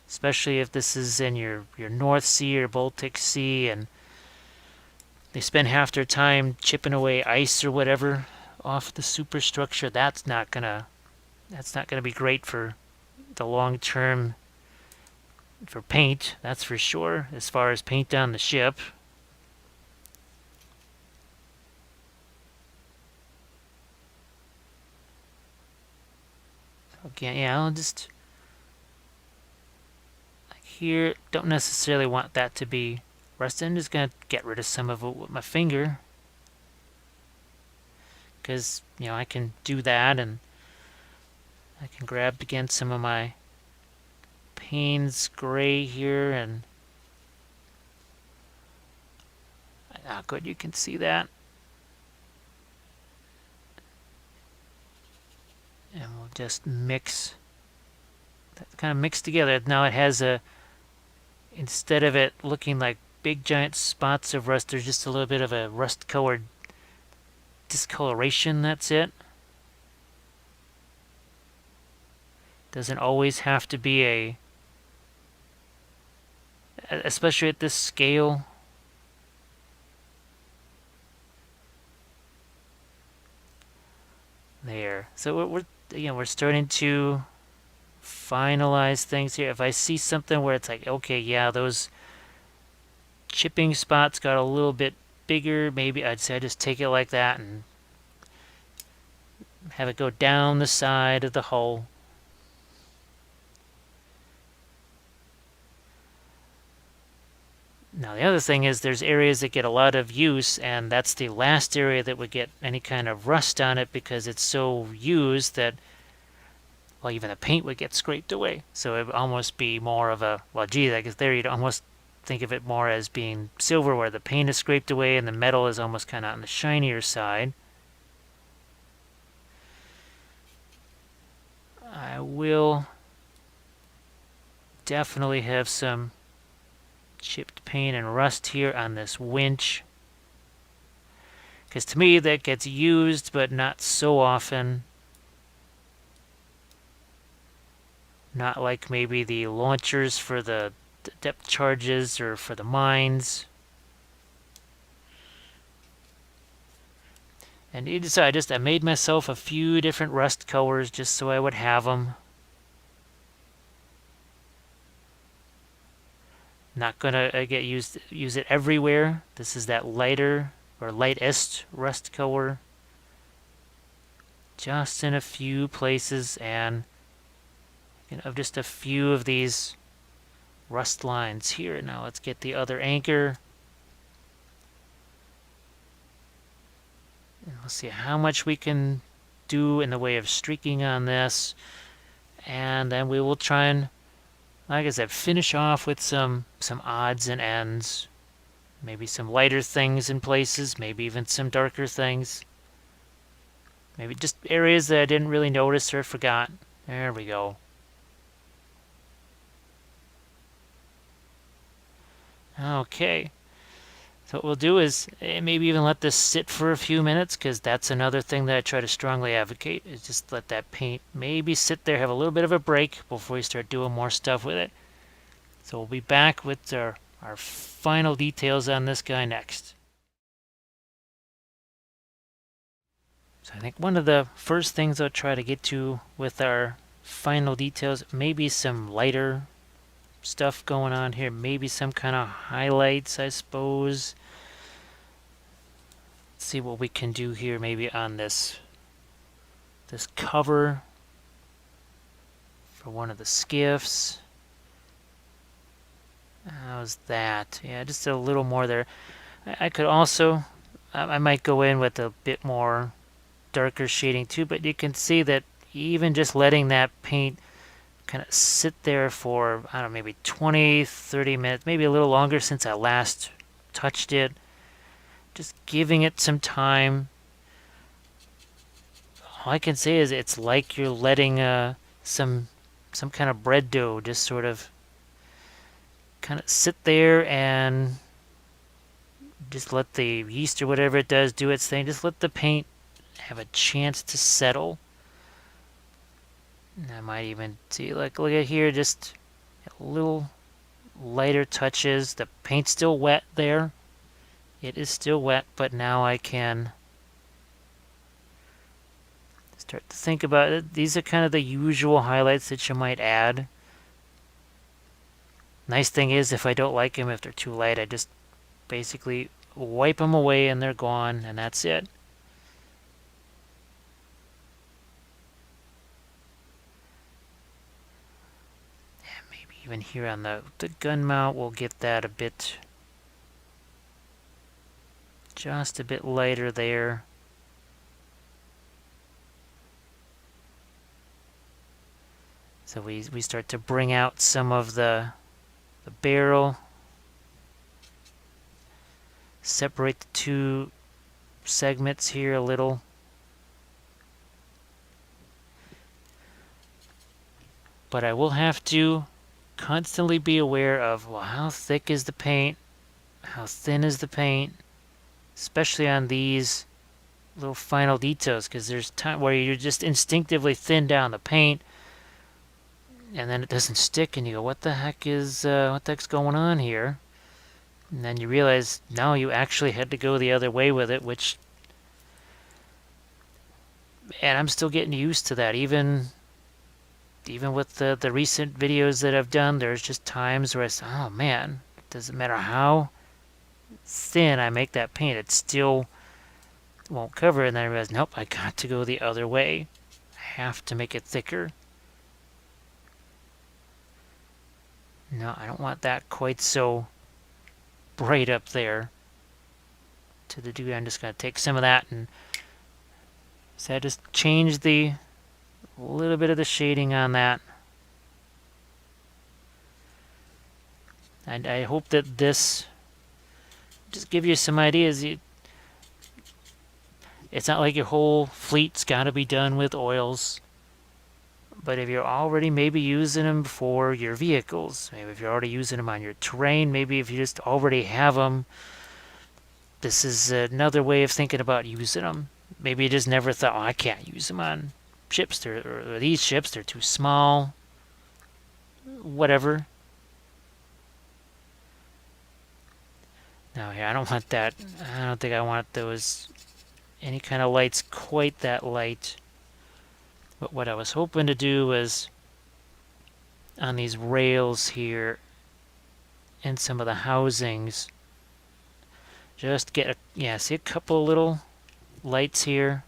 [SPEAKER 1] especially if this is in your North Sea or Baltic Sea, and they spend half their time chipping away ice or whatever off the superstructure. That's not gonna be great for the long term for paint, that's for sure, as far as paint on the ship. Again, yeah, I'll just, like here, don't necessarily want that to be rusted. I'm just going to get rid of some of it with my finger, because, I can do that, and I can grab again some of my Payne's gray here, and good, you can see that. And we'll just mix that, kind of mix together. Now it has instead of it looking like big giant spots of rust, there's just a little bit of a rust colored discoloration. That's it. Doesn't always have to be especially at this scale. There. So we're starting to finalize things here. If I see something where it's like, okay, yeah, those chipping spots got a little bit bigger, maybe I'd say I just take it like that and have it go down the side of the hull. Now the other thing is there's areas that get a lot of use, and that's the last area that would get any kind of rust on it because it's so used that, well, even the paint would get scraped away. So it would almost be more of a, well, gee, I guess there you'd almost think of it more as being silver, where the paint is scraped away and the metal is almost kind of on the shinier side. I will definitely have some chipped paint and rust here on this winch, because to me that gets used but not so often. Not like maybe the launchers for the depth charges or for the mines. And I made myself a few different rust colors just so I would have them. Not gonna use it everywhere. This is that lighter or lightest rust color. Just in a few places, and of just a few of these rust lines here. Now let's get the other anchor. And let's see how much we can do in the way of streaking on this. And then we will try and, like I said, finish off with some odds and ends. Maybe some lighter things in places, maybe even some darker things. Maybe just areas that I didn't really notice or forgot. There we go. Okay. So what we'll do is maybe even let this sit for a few minutes, because that's another thing that I try to strongly advocate, is just let that paint maybe sit there, have a little bit of a break before you start doing more stuff with it. So we'll be back with our final details on this guy next. So I think one of the first things I'll try to get to with our final details, maybe some lighter stuff going on here, maybe some kind of highlights, I suppose. Let's see what we can do here, maybe on this cover for one of the skiffs. How's that? Yeah, just a little more there. I could also, I might go in with a bit more darker shading too, but you can see that even just letting that paint kind of sit there for, I don't know, maybe 20, 30 minutes, maybe a little longer since I last touched it. Just giving it some time. All I can say is it's like you're letting some kind of bread dough just sort of kind of sit there and just let the yeast or whatever it does do its thing. Just let the paint have a chance to settle. I might even see, like, look at here, just a little lighter touches. The paint's still wet there. It is still wet, but now I can start to think about it. These are kind of the usual highlights that you might add. Nice thing is, if I don't like them, if they're too light, I just basically wipe them away and they're gone, and that's it. Even here on the gun mount, we'll get that a bit, just a bit lighter there. So we start to bring out some of the barrel, separate the two segments here a little. But I will have to constantly be aware of, well, how thick is the paint, how thin is the paint, especially on these little final details, because there's time where you just instinctively thin down the paint and then it doesn't stick and you go, what the heck's going on here? And then you realize, no, you actually had to go the other way with it, and I'm still getting used to that. Even with the recent videos that I've done, there's just times where I say, oh man, it doesn't matter how thin I make that paint, it still won't cover it. And then I realized, nope, I got to go the other way. I have to make it thicker. No, I don't want that quite so bright up there. To the degree I'm just going to take some of that, and so I just changed the little bit of the shading on that. And I hope that this just give you some ideas. It's not like your whole fleet's got to be done with oils. But if you're already maybe using them for your vehicles, maybe if you're already using them on your terrain, maybe if you just already have them, this is another way of thinking about using them. Maybe you just never thought, oh, I can't use them on ships, or these ships, they're too small, whatever. Now here, I don't want that. I don't think I want those, any kind of lights quite that light. But what I was hoping to do was on these rails here and some of the housings, just get see a couple little lights here.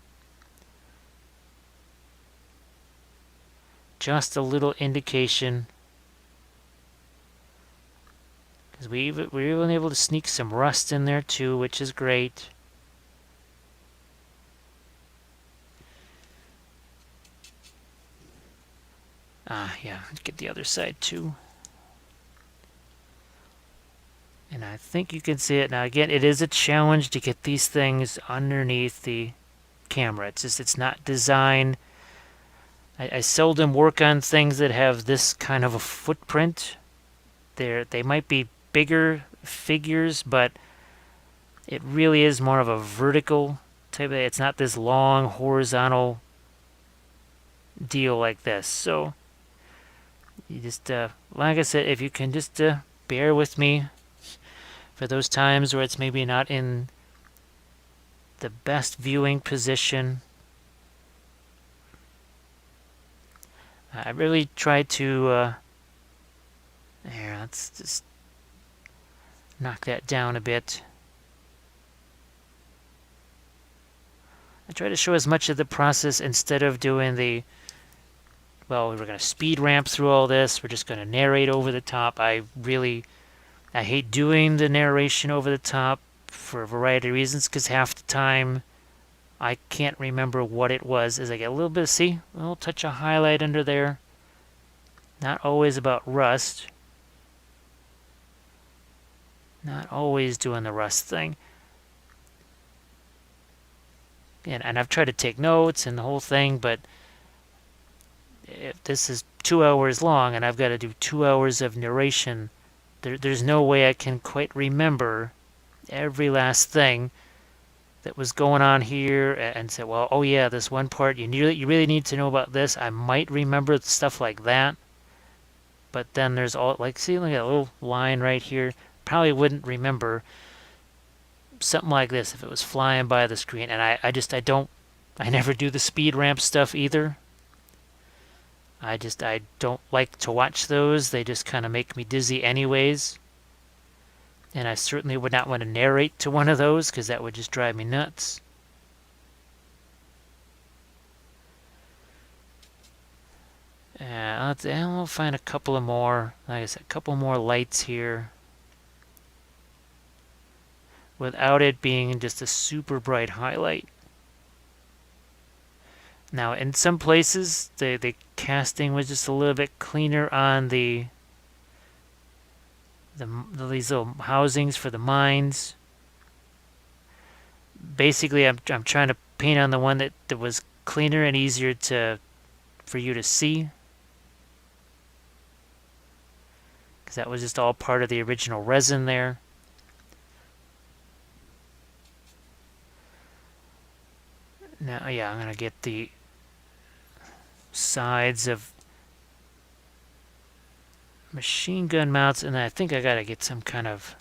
[SPEAKER 1] Just a little indication. Because we were even able to sneak some rust in there too, which is great. Yeah, get the other side too. And I think you can see it. Now again, it is a challenge to get these things underneath the camera. It's just, it's not designed. I seldom work on things that have this kind of a footprint. They might be bigger figures, but it really is more of a vertical type of, it's not this long horizontal deal like this. So you just, like I said, if you can just bear with me for those times where it's maybe not in the best viewing position. I really try to, here, let's just knock that down a bit. I try to show as much of the process instead of doing the, well, we're going to speed ramp through all this. We're just going to narrate over the top. I hate doing the narration over the top for a variety of reasons, because half the time I can't remember what it was. As I get a little bit, see, a little touch of highlight under there. Not always about rust. Not always doing the rust thing. And I've tried to take notes and the whole thing, but if this is 2 hours long and I've got to do 2 hours of narration, there's no way I can quite remember every last thing that was going on here and say, well, oh yeah, this one part, you really need to know about this. I might remember stuff like that. But then there's all, like, see, look at that little line right here. Probably wouldn't remember something like this if it was flying by the screen. And I never do the speed ramp stuff either. I don't like to watch those. They just kind of make me dizzy anyways. And I certainly would not want to narrate to one of those, because that would just drive me nuts. We'll find a couple of more, like I said, a couple more lights here. Without it being just a super bright highlight. Now, in some places, the casting was just a little bit cleaner on these little housings for the mines. Basically, I'm trying to paint on the one that was cleaner and easier for you to see, because that was just all part of the original resin there. Now, yeah, I'm gonna get the sides of machine gun mounts, and I think I gotta get some kind of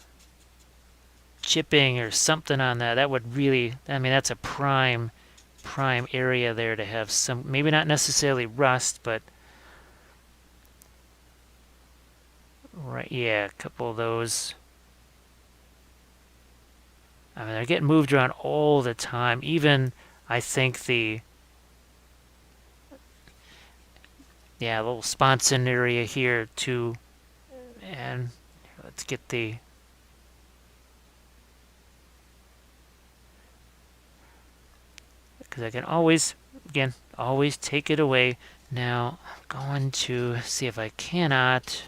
[SPEAKER 1] chipping or something on that. That would really, I mean, that's a prime area there to have some, maybe not necessarily rust, but right, yeah, a couple of those. I mean, they're getting moved around all the time. Even, I think, the little sponson area here, too. And let's get the... Because I can always, again, always take it away. Now, I'm going to see if I cannot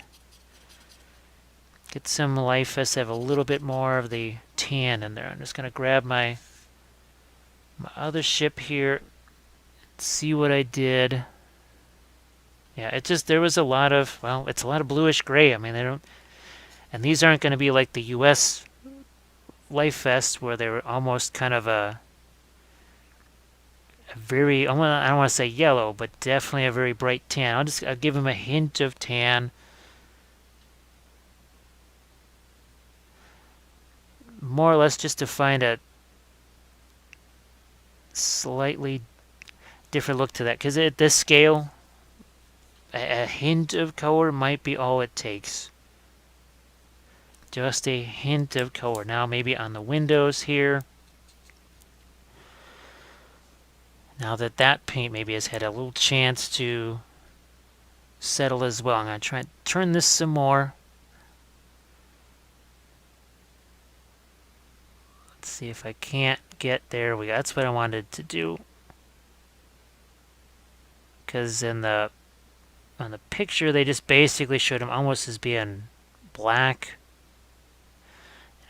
[SPEAKER 1] get some life as I have a little bit more of the tan in there. I'm just going to grab my other ship here, see what I did. Yeah, it just, there was a lot of, well, it's a lot of bluish gray. I mean, they don't, and these aren't going to be like the US Life Vest where they were almost kind of a very, I don't want to say yellow, but definitely a very bright tan. I'll give them a hint of tan. More or less just to find a slightly different look to that. Because at this scale, a hint of color might be all it takes. Just a hint of color. Now maybe on the windows here. Now that paint maybe has had a little chance to settle as well. I'm going to try and turn this some more. Let's see if I can't get there. That's what I wanted to do. Because on the picture, they just basically showed him almost as being black.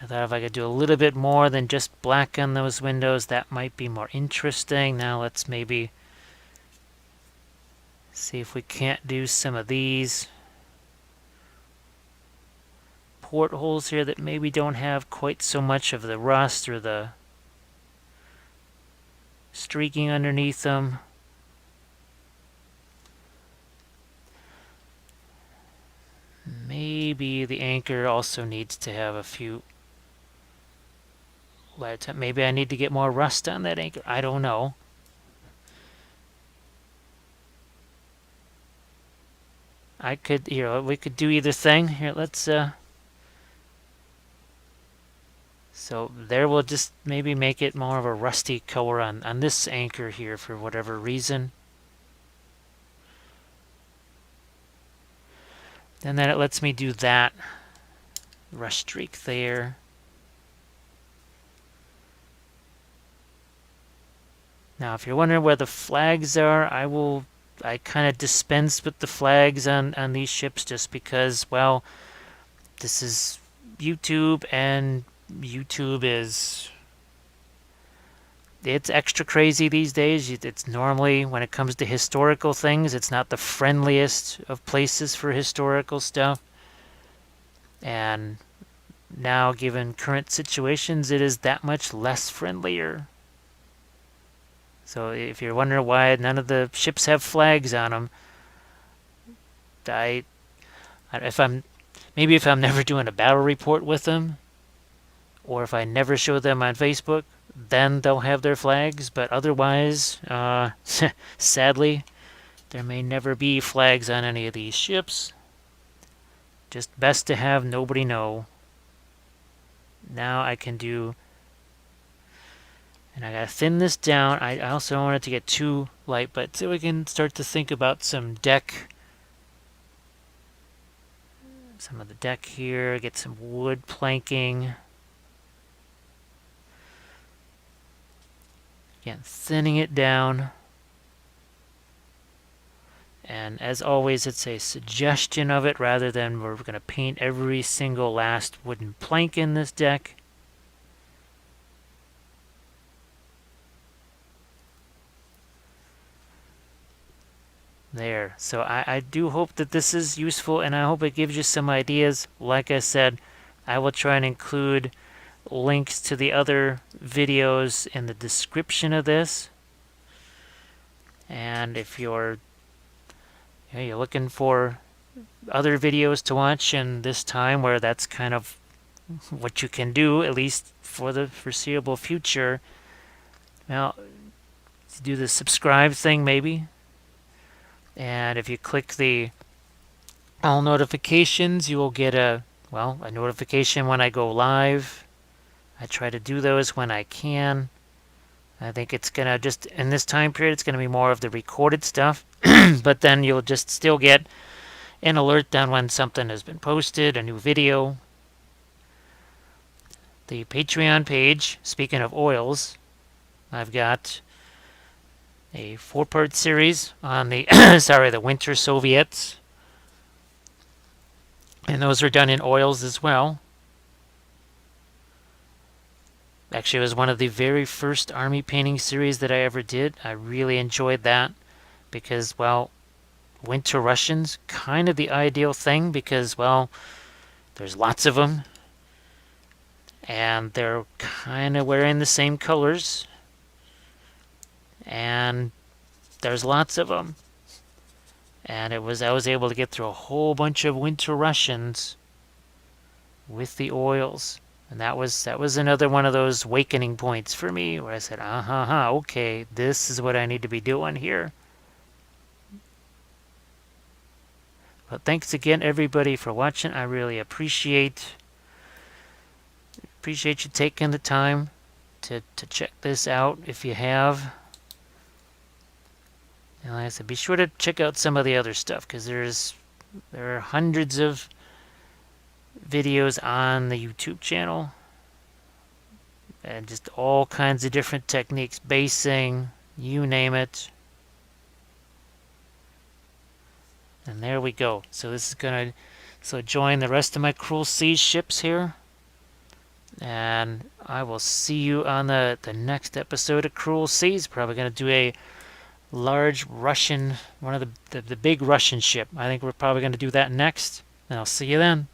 [SPEAKER 1] I thought if I could do a little bit more than just black on those windows, that might be more interesting. Now let's maybe see if we can't do some of these portholes here that maybe don't have quite so much of the rust or the streaking underneath them. Maybe the anchor also needs to have a few... Maybe I need to get more rust on that anchor. I don't know. I could, we could do either thing. Here, let's, so there we'll just maybe make it more of a rusty color on this anchor here for whatever reason. And then it lets me do that rust streak there. Now, if you're wondering where the flags are, I kind of dispense with the flags on these ships just because, well, this is YouTube, and YouTube it's extra crazy these days. It's normally, when it comes to historical things, it's not the friendliest of places for historical stuff. And now, given current situations, it is that much less friendlier. So if you're wondering why none of the ships have flags on them, if I'm never doing a battle report with them, or if I never show them on Facebook, then they'll have their flags. But otherwise, sadly, there may never be flags on any of these ships. Just best to have nobody know. Now I can do... And I gotta thin this down. I also don't want it to get too light, but so we can start to think about some deck. Some of the deck here. Get some wood planking. Again, thinning it down. And as always, it's a suggestion of it rather than we're going to paint every single last wooden plank in this deck. There. So I do hope that this is useful, and I hope it gives you some ideas. Like I said, I will try and include links to the other videos in the description of this. And if you're looking for other videos to watch in this time where that's kind of what you can do, at least for the foreseeable future, well, do the subscribe thing maybe. And if you click the all notifications, you will get a notification when I go live. I try to do those when I can. I think it's going to just, in this time period, it's going to be more of the recorded stuff. But then you'll just still get an alert down when something has been posted, a new video. The Patreon page, speaking of oils, I've got a 4-part series on the, the Winter Soviets. And those are done in oils as well. Actually, it was one of the very first army painting series that I ever did. I really enjoyed that because, well, Winter Russians, kind of the ideal thing because, well, there's lots of them. And they're kind of wearing the same colors. And there's lots of them. And I was able to get through a whole bunch of Winter Russians with the oils. And that was another one of those awakening points for me where I said, okay, this is what I need to be doing here. But thanks again, everybody, for watching. I really appreciate you taking the time to check this out if you have. And like I said, be sure to check out some of the other stuff because there are hundreds of videos on the YouTube channel and just all kinds of different techniques, basing, you name it. And there we go. So this is gonna join the rest of my Cruel Seas ships here. And I will see you on the next episode of Cruel Seas. Probably gonna do a large Russian, one of the big Russian ship. I think we're probably gonna do that next. And I'll see you then.